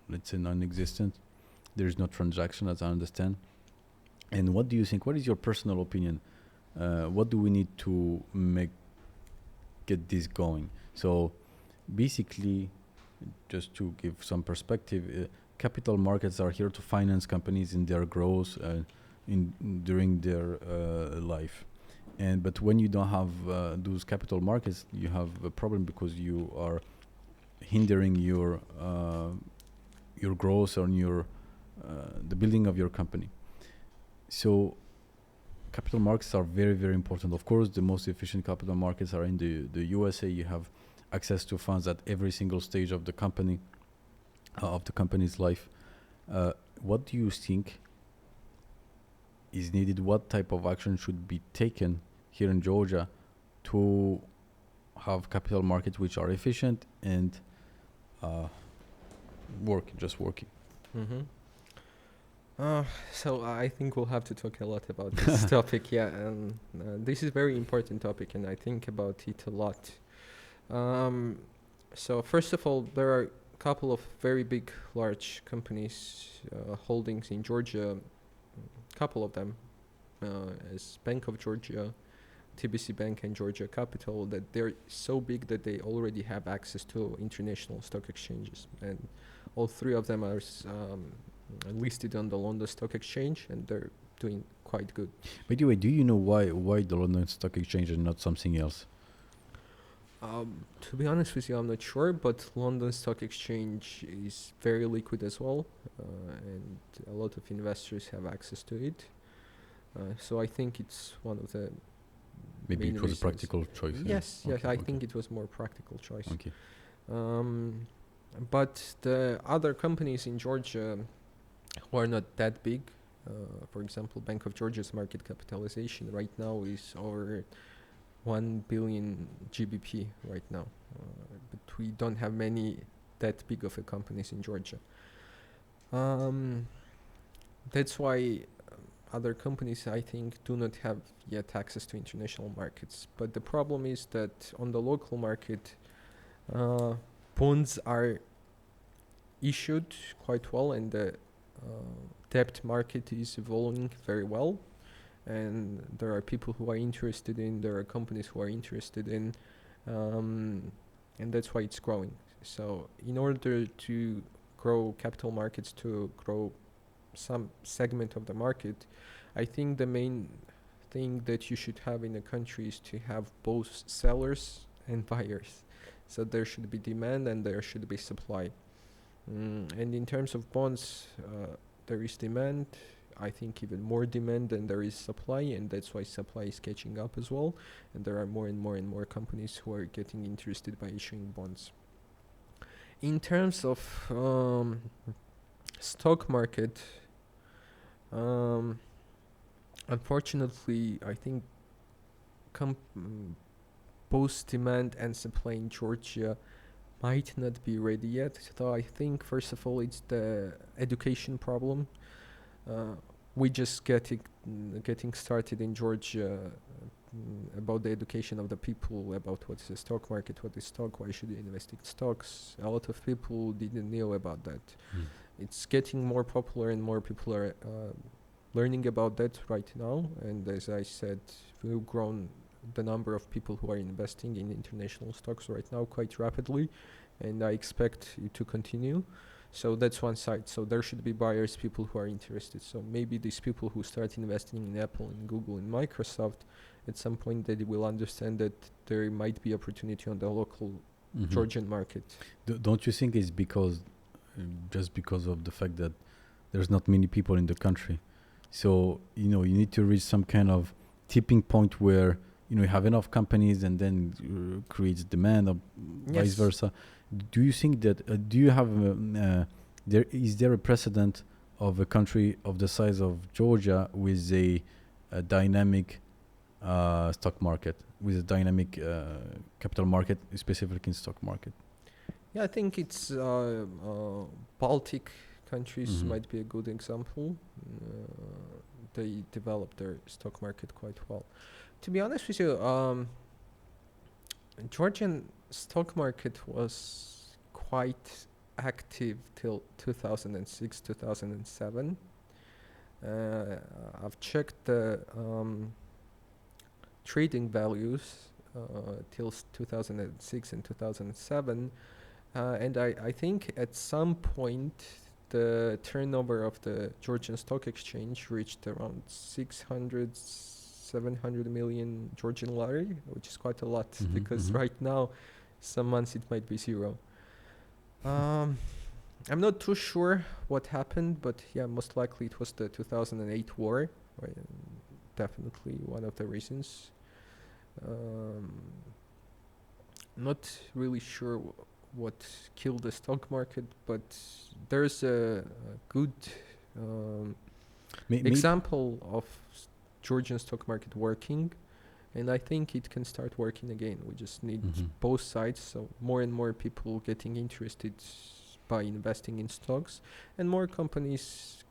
let's say, non-existent. There's no transaction, as I understand. And what do you think? What is your personal opinion? What do we need to get this going? So, basically, just to give some perspective, capital markets are here to finance companies in their growth during their life. But when you don't have those capital markets, you have a problem because you are hindering your growth or the building of your company. So capital markets are very, very important. Of course, the most efficient capital markets are in the USA. You have access to funds at every single stage of the company, of the company's life. What do you think is needed? What type of action should be taken here in Georgia to have capital markets which are efficient and working? So I think we'll have to talk a lot about this topic. This is a very important topic, and I think about it a lot. So first of all, there are a couple of very big, large companies holdings in Georgia. Couple of them, as Bank of Georgia, TBC Bank, and Georgia Capital, that they're so big that they already have access to international stock exchanges, and all three of them are listed on the London Stock Exchange, and they're doing quite good. By the way, do you know why the London Stock Exchange and not something else? To be honest with you, I'm not sure, but London Stock Exchange is very liquid as well, and a lot of investors have access to it. So I think it's one of the Maybe main it was a reasons. practical choice. Yes, Okay, I okay. think it was more practical choice. Okay. But the other companies in Georgia who are not that big, for example, Bank of Georgia's market capitalization right now is over 1 billion GBP right now. But we don't have many that big of a companies in Georgia. That's why other companies, I think, do not have yet access to international markets. But the problem is that on the local market, bonds are issued quite well, and the debt market is evolving very well. And there are people who are interested in, there are companies who are interested in, and that's why it's growing. So in order to grow capital markets, to grow some segment of the market, I think the main thing that you should have in a country is to have both sellers and buyers. So there should be demand and there should be supply. And in terms of bonds, there is demand. I think even more demand than there is supply, and that's why supply is catching up as well. And there are more and more companies who are getting interested by issuing bonds. In terms of stock market, unfortunately, I think both demand and supply in Georgia might not be ready yet. So I think first of all it's the education problem. We just getting started in Georgia about the education of the people, about what is the stock market, what is stock, why should you invest in stocks. A lot of people didn't know about that. It's getting more popular and more people are learning about that right now. And as I said, we've grown the number of people who are investing in international stocks right now quite rapidly, and I expect it to continue. So that's one side. So there should be buyers, people who are interested. So maybe these people who start investing in Apple and Google and Microsoft, at some point they will understand that there might be opportunity on the local Georgian market. Don't you think it's just because of the fact that there's not many people in the country? So, you need to reach some kind of tipping point where, you have enough companies and then creates demand or vice versa. Do you think that, do you have, is there a precedent of a country of the size of Georgia with a dynamic stock market, with a dynamic capital market, specifically in stock market? Yeah, I think it's Baltic countries might be a good example. They developed their stock market quite well. To be honest with you, Georgian stock market was quite active till 2006, 2007. I've checked the trading values till 2006 and 2007. And I think at some point the turnover of the Georgian Stock Exchange reached around 600, 700 million Georgian lari, which is quite a lot because right now, some months it might be zero. I'm not too sure what happened, but yeah, most likely it was the 2008 war, right? Definitely one of the reasons. Not really sure what killed the stock market, but there's a good example of Georgian stock market working, and I think it can start working again. We just need both sides, so more and more people getting interested by investing in stocks, and more companies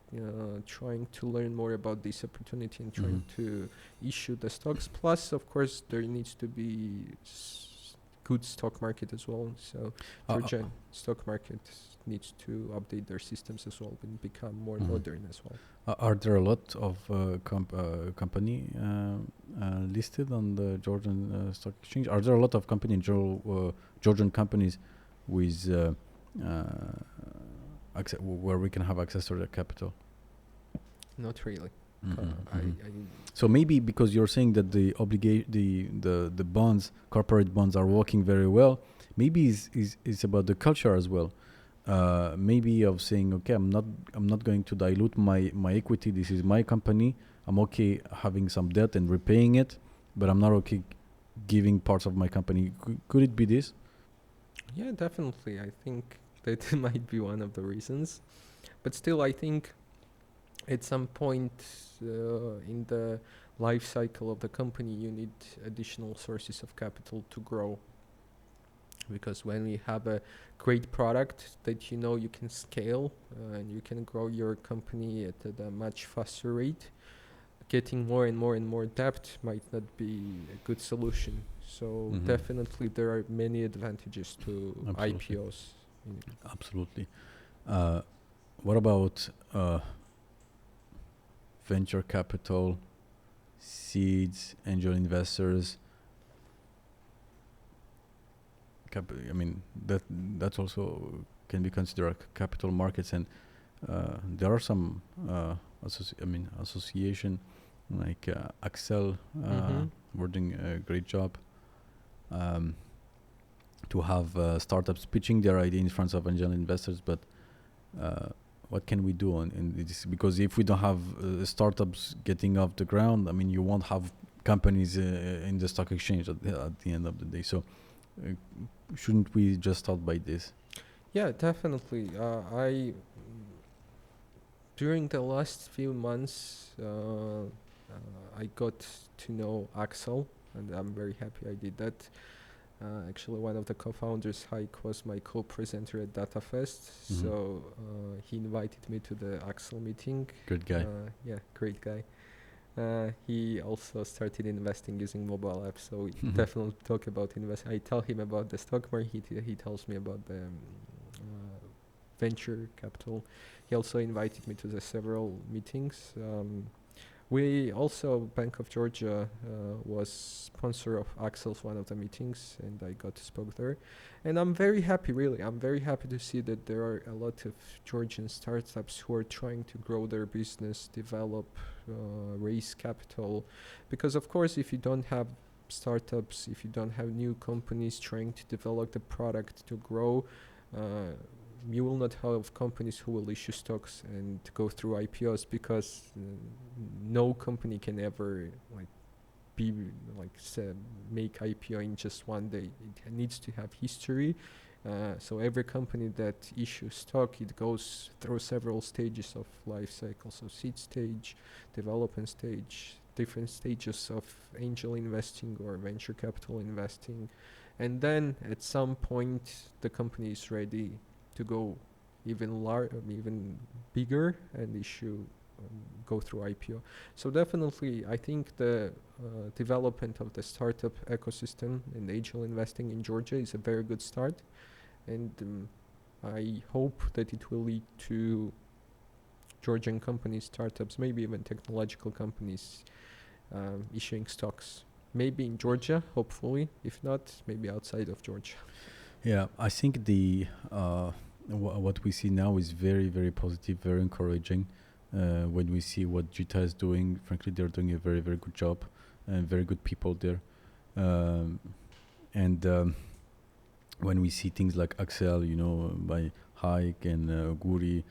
trying to learn more about this opportunity and trying to issue the stocks. Plus, of course, there needs to be good stock market as well. So Georgian stock market needs to update their systems as well and become more modern as well. Are there a lot of company listed on the Georgian stock exchange? Are there a lot of Georgian companies with where we can have access to their capital? Not really. So maybe because you're saying that the bonds, corporate bonds, are working very well, maybe it's about the culture as well. Maybe of saying, okay, I'm not going to dilute my equity. This is my company. I'm okay having some debt and repaying it, but I'm not okay giving parts of my company. Could it be this? Yeah, definitely. I think that might be one of the reasons. But still, I think at some point in the life cycle of the company, you need additional sources of capital to grow. Because when we have a great product that you can scale and you can grow your company at a much faster rate, getting more and more debt might not be a good solution. So definitely there are many advantages to IPOs. Absolutely. What about venture capital, seeds, angel investors? I mean, that's also can be considered capital markets, and there are some association like Axel. We're doing a great job to have startups pitching their idea in front of angel investors. But what can we do in this? Because if we don't have startups getting off the ground, I mean, you won't have companies in the stock exchange at the end of the day. So shouldn't we just start by this? Yeah, definitely. During the last few months, I got to know Axel, and I'm very happy I did that. Actually, one of the co-founders, Haik, was my co-presenter at DataFest, so he invited me to the Axel meeting. Good guy. Yeah, great guy. He also started investing using mobile apps, so we definitely talk about investing. I tell him about the stock market, he tells me about the venture capital. He also invited me to the several meetings. We also, Bank of Georgia was sponsor of Axel's one of the meetings, and I got to spoke there. And I'm very happy, really. I'm very happy to see that there are a lot of Georgian startups who are trying to grow their business, develop, raise capital. Because of course, if you don't have startups, if you don't have new companies trying to develop the product to grow, you will not have companies who will issue stocks and go through IPOs, because no company can ever make IPO in just one day. It needs to have history. So every company that issues stock, it goes through several stages of life cycle. So seed stage, development stage, different stages of angel investing or venture capital investing. And then at some point, the company is ready to go even bigger and go through IPO. So definitely, I think the development of the startup ecosystem and angel investing in Georgia is a very good start, and I hope that it will lead to Georgian companies, startups, maybe even technological companies issuing stocks. Maybe in Georgia, hopefully. If not, maybe outside of Georgia. Yeah, I think what we see now is very, very positive, very encouraging. When we see what Gita is doing, frankly, they're doing a very, very good job, and very good people there. When we see things like Axel, by Haik and Guri,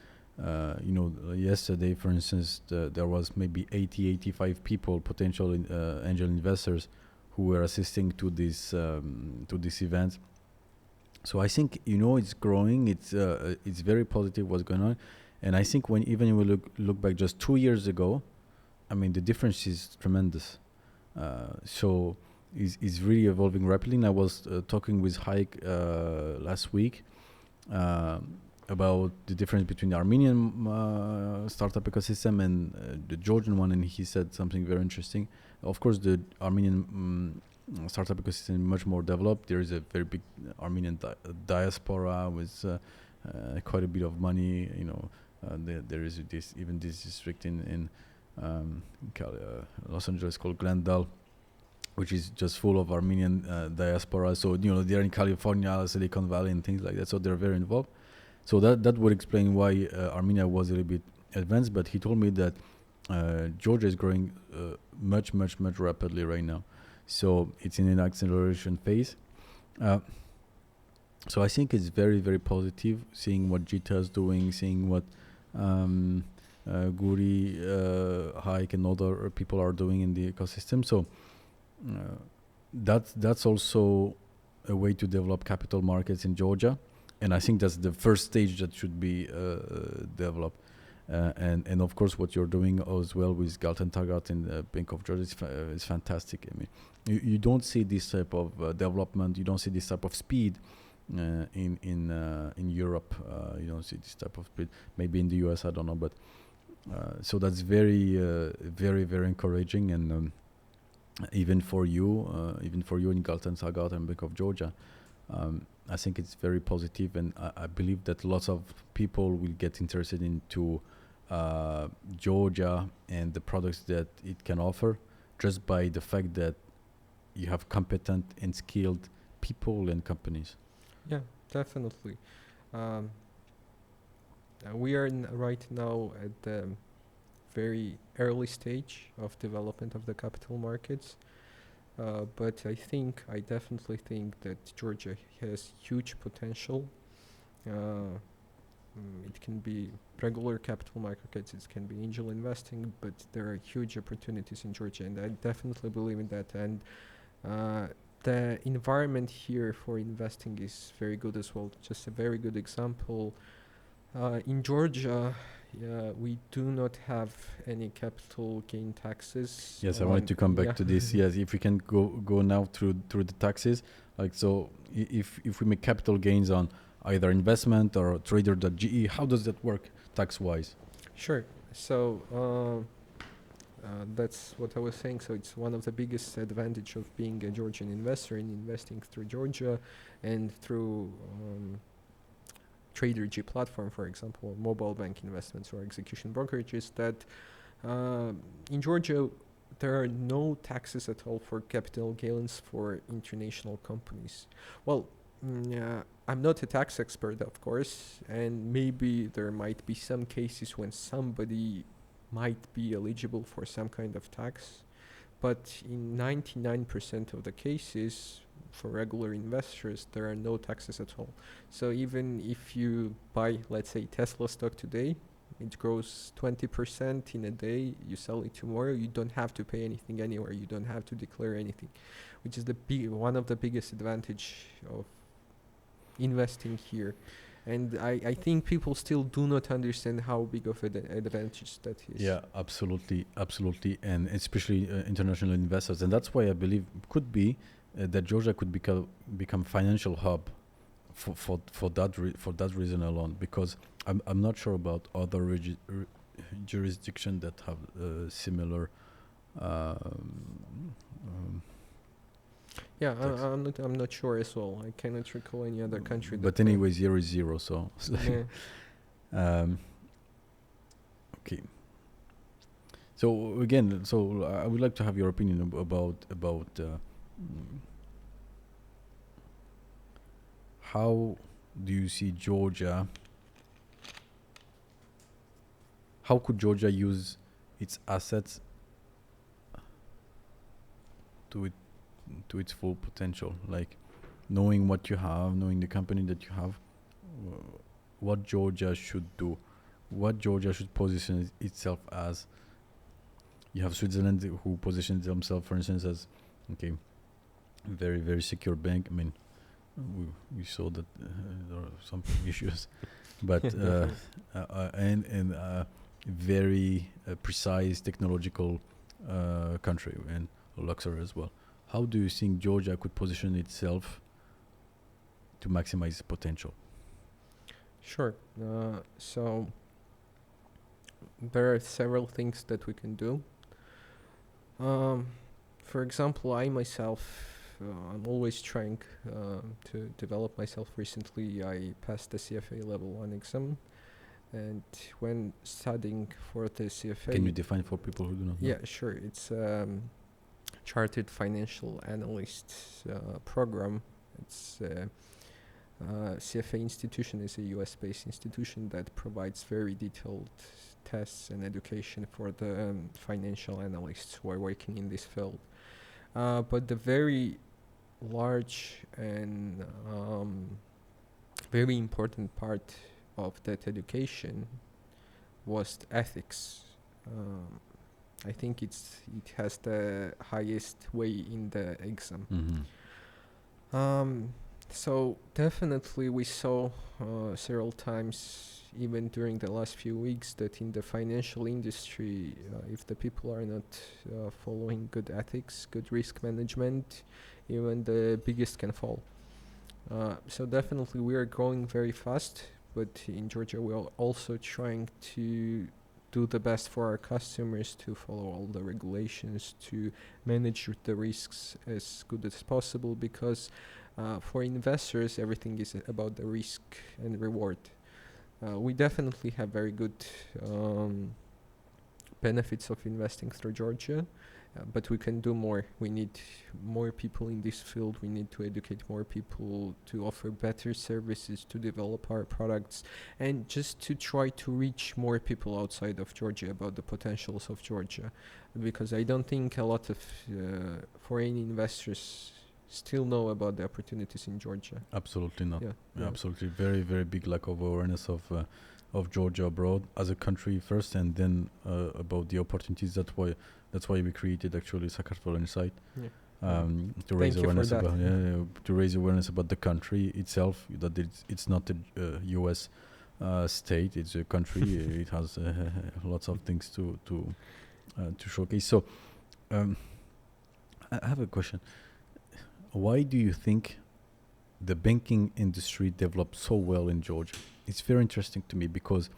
yesterday, for instance, there was maybe 85 people, potential angel investors, who were assisting to this event. So I think it's growing. It's very positive what's going on, and I think when we look back just 2 years ago, I mean the difference is tremendous. So it's really evolving rapidly. And I was talking with Haik last week about the difference between the Armenian startup ecosystem and the Georgian one, and he said something very interesting. Of course, the Armenian startup ecosystem much more developed. There is a very big Armenian diaspora with quite a bit of money. There is this district in Los Angeles called Glendale, which is just full of Armenian diaspora. So they're in California, Silicon Valley, and things like that. So they're very involved. So that would explain why Armenia was a little bit advanced. But he told me that Georgia is growing much rapidly right now. So it's in an acceleration phase. So I think it's very positive, seeing what Jita is doing, seeing what Guri, Hike, and other people are doing in the ecosystem. So that's also a way to develop capital markets in Georgia, and I think that's the first stage that should be developed. And of course, what you're doing as well with Galt Taggart in the Bank of Georgia is fantastic. I mean, you don't see this type of development. You don't see this type of speed in Europe. You don't see this type of speed. Maybe in the US, I don't know. But so that's very encouraging, and even for you in Galt Taggart and Bank of Georgia. I think it's very positive, and I believe that lots of people will get interested into Georgia and the products that it can offer, just by the fact that you have competent and skilled people and companies. Yeah, definitely. We are right now at the very early stage of development of the capital markets. But I definitely think that Georgia has huge potential. It can be regular capital markets, it can be angel investing, but there are huge opportunities in Georgia, and I definitely believe in that. And the environment here for investing is very good as well. Just a very good example. In Georgia, we do not have any capital gain taxes. Yes, I wanted to come back to this. Yes, if we can go now through the taxes, like, so if we make capital gains on either investment or trader.ge, how does that work tax wise? Sure. So that's what I was saying. So it's one of the biggest advantage of being a Georgian investor in investing through Georgia and through trader.ge platform, for example, mobile bank investments or execution brokerages, that in Georgia there are no taxes at all for capital gains for international companies. Well, I'm not a tax expert, of course, and maybe there might be some cases when somebody might be eligible for some kind of tax, but in 99% of the cases, for regular investors, there are no taxes at all. So even if you buy, let's say, Tesla stock today, it grows 20% in a day, you sell it tomorrow, you don't have to pay anything anywhere, you don't have to declare anything, which is one of the biggest advantage of investing here. And I think people still do not understand how big of an advantage that is. Yeah, absolutely, and especially international investors. And that's why I believe could be that Georgia could become financial hub for that reason alone. Because I'm not sure about other jurisdictions that have similar. I'm not sure as well. I cannot recall any other country. But anyway, 0 is 0. So. Yeah. Okay. So again, I would like to have your opinion about how do you see Georgia? How could Georgia use its assets to its full potential? Like, knowing what you have, knowing the company that you have, what Georgia should do, what Georgia should position itself as. You have Switzerland, who positions themselves, for instance, as very, very secure bank. I mean, we saw that there are some issues, but and very precise technological country and luxury as well. How do you think Georgia could position itself to maximize its potential? Sure. So there are several things that we can do. For example, I myself I'm always trying to develop myself. Recently, I passed the CFA level 1 exam, and when studying for the CFA... Can you define for people who do not know? Yeah, sure. It's Chartered Financial Analyst program. It's CFA institution is a US-based institution that provides very detailed tests and education for the financial analysts who are working in this field. But the very large and very important part of that education was ethics. I think it has the highest weight in the exam. Mm-hmm. So definitely we saw several times, even during the last few weeks, that in the financial industry, if the people are not following good ethics, good risk management, even the biggest can fall. So definitely we are growing very fast, but in Georgia we are also trying to do the best for our customers, to follow all the regulations, to manage the risks as good as possible, because for investors everything is about the risk and reward. We definitely have very good benefits of investing through Georgia, but we can do more. We need more people in this field. We need to educate more people, to offer better services, to develop our products, and just to try to reach more people outside of Georgia about the potentials of Georgia, because I don't think a lot of foreign investors still know about the opportunities in Georgia. Absolutely not. Yeah. Absolutely, very, very big lack of awareness of Georgia abroad as a country first, and then about the opportunities. That's why we created actually Sakartvelo Insight, to raise awareness about to raise awareness about the country itself. That it's not a U.S. State; it's a country. It has lots of things to showcase. So, I have a question. Why do you think the banking industry developed so well in Georgia? It's very interesting to me, because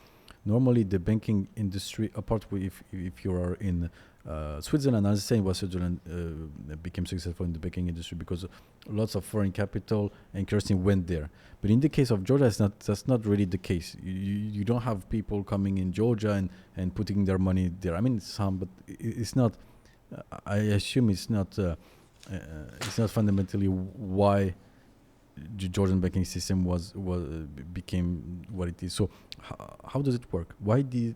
normally the banking industry, apart from if you are in Switzerland, I was saying why Switzerland became successful in the banking industry, because lots of foreign capital and currency went there. But in the case of Georgia, that's not really the case. You don't have people coming in Georgia and putting their money there. I mean, some, but it's not. I assume it's not fundamentally why the Georgian banking system became what it is. So how does it work? Why did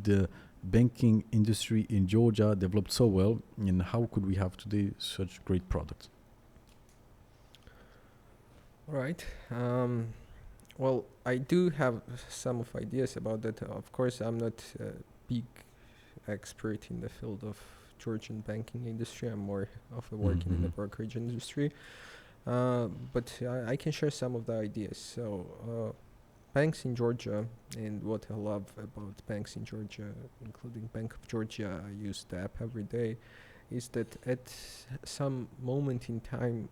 the banking industry in Georgia develop so well, and how could we have today such great products? Right. Well, I do have some of ideas about that. Of course, I'm not a big expert in the field of Georgian banking industry. I'm more of a working in the brokerage industry. But I can share some of the ideas. So banks in Georgia, and what I love about banks in Georgia, including Bank of Georgia, I use the app every day, is that at some moment in time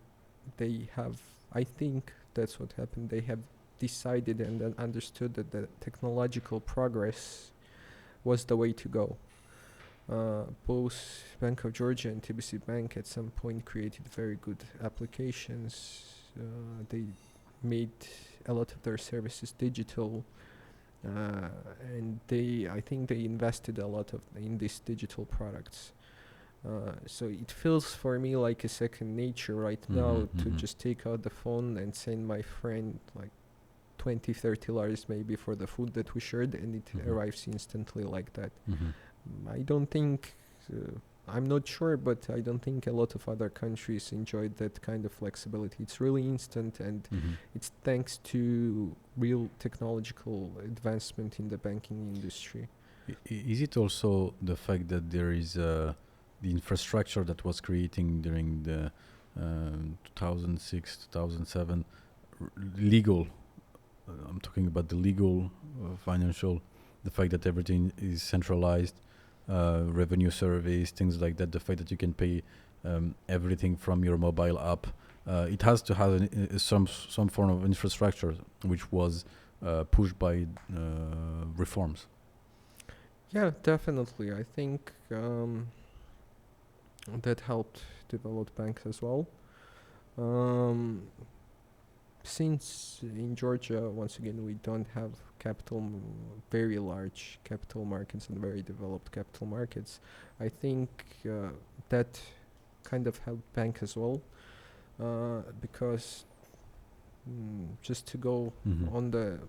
they have, I think that's what happened, they have decided and then understood that the technological progress was the way to go. Both Bank of Georgia and Tbilisi Bank at some point created very good applications. They made a lot of their services digital, and I think they invested a lot in these digital products. So it feels for me like a second nature right now to just take out the phone and send my friend like $20-30 maybe for the food that we shared, and it arrives instantly like that. I don't think, I'm not sure, but I don't think a lot of other countries enjoyed that kind of flexibility. It's really instant, and it's thanks to real technological advancement in the banking industry. Is it also the fact that there is the infrastructure that was creating during the 2006, 2007 legal, I'm talking about the legal financial, the fact that everything is centralized, revenue surveys, things like that, the fact that you can pay everything from your mobile app, it has to have some form of infrastructure which was pushed by reforms. Yeah, definitely. I think that helped develop banks as well. Um, since in Georgia, once again, we don't have very large capital markets and very developed capital markets, I think that kind of helped bank as well, because just to go on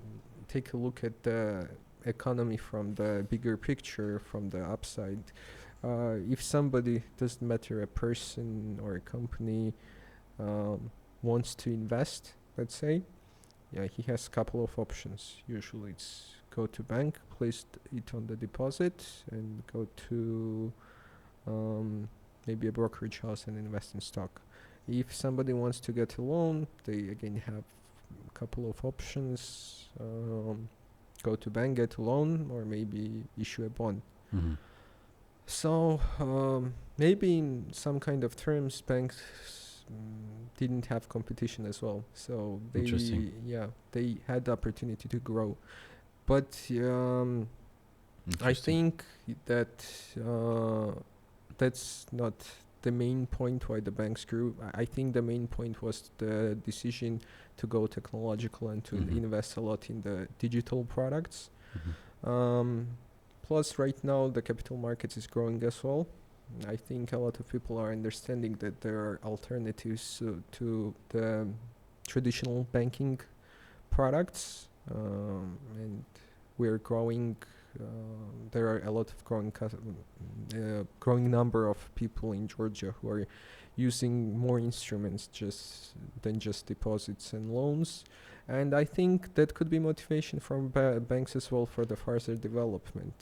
take a look at the economy from the bigger picture, from the upside. If somebody, doesn't matter, a person or a company, wants to invest, let's say, he has a couple of options. Usually it's go to bank, place it on the deposit, and go to maybe a brokerage house and invest in stock. If somebody wants to get a loan, they again have a couple of options. Go to bank, get a loan, or maybe issue a bond. So maybe in some kind of terms, banks didn't have competition as well. So they had the opportunity to grow. But I think that that's not the main point why the banks grew. I think the main point was the decision to go technological and to invest a lot in the digital products. Plus, right now, the capital markets is growing as well. I think a lot of people are understanding that there are alternatives to the traditional banking products, and we're growing. There are a lot of growing number of people in Georgia who are using more instruments than just deposits and loans, and I think that could be motivation from banks as well for the further development.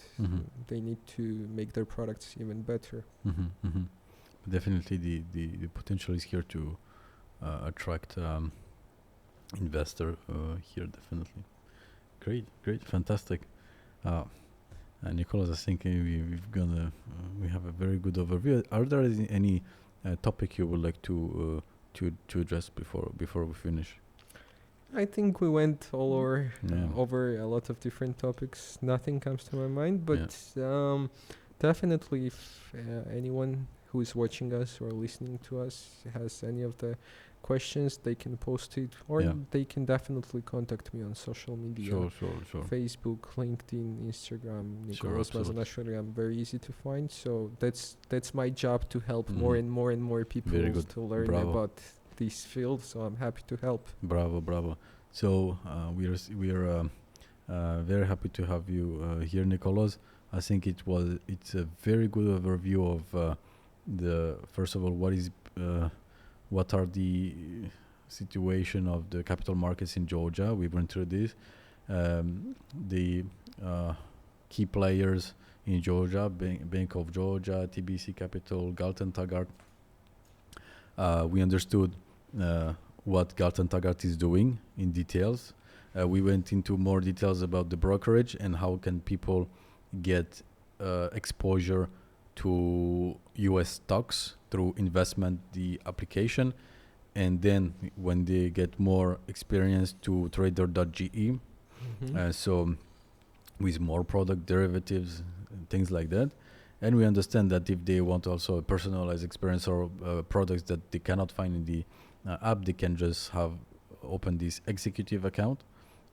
They need to make their products even better. Definitely, the potential is here to attract investor here. Definitely, great, fantastic. Nikoloz, I think we have a very good overview. Are there any topic you would like to address before we finish? I think we went all over a lot of different topics. Nothing comes to my mind, but definitely if anyone who is watching us or listening to us has any of the questions, they can post it, or they can definitely contact me on social media. Sure. Facebook, LinkedIn, Instagram, Nikoloz Mazanashvili. I'm very easy to find. So that's my job, to help more and more people to learn about this field. So I'm happy to help. Bravo. So we are very happy to have you here, Nikoloz. I think it's a very good overview of first of all, what are the situation of the capital markets in Georgia. We went through this, the key players in Georgia, Bank of Georgia, Tbilisi Capital, Galt Taggart. We understood what Galt Taggart is doing in details. We went into more details about the brokerage and how can people get exposure to US stocks through investment, the application, and then when they get more experience to trader.ge. So with more product derivatives and things like that. And we understand that if they want also a personalized experience or products that they cannot find in the app, they can just open this executive account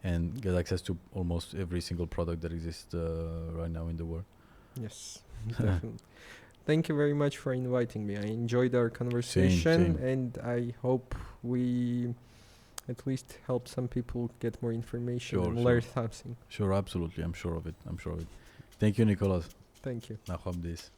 and get access to almost every single product that exists right now in the world. Yes, definitely. Thank you very much for inviting me. I enjoyed our conversation, and I hope we at least help some people get more information and learn something. Sure, absolutely. I'm sure of it. Thank you, Nikoloz. Thank you. Nachamdis.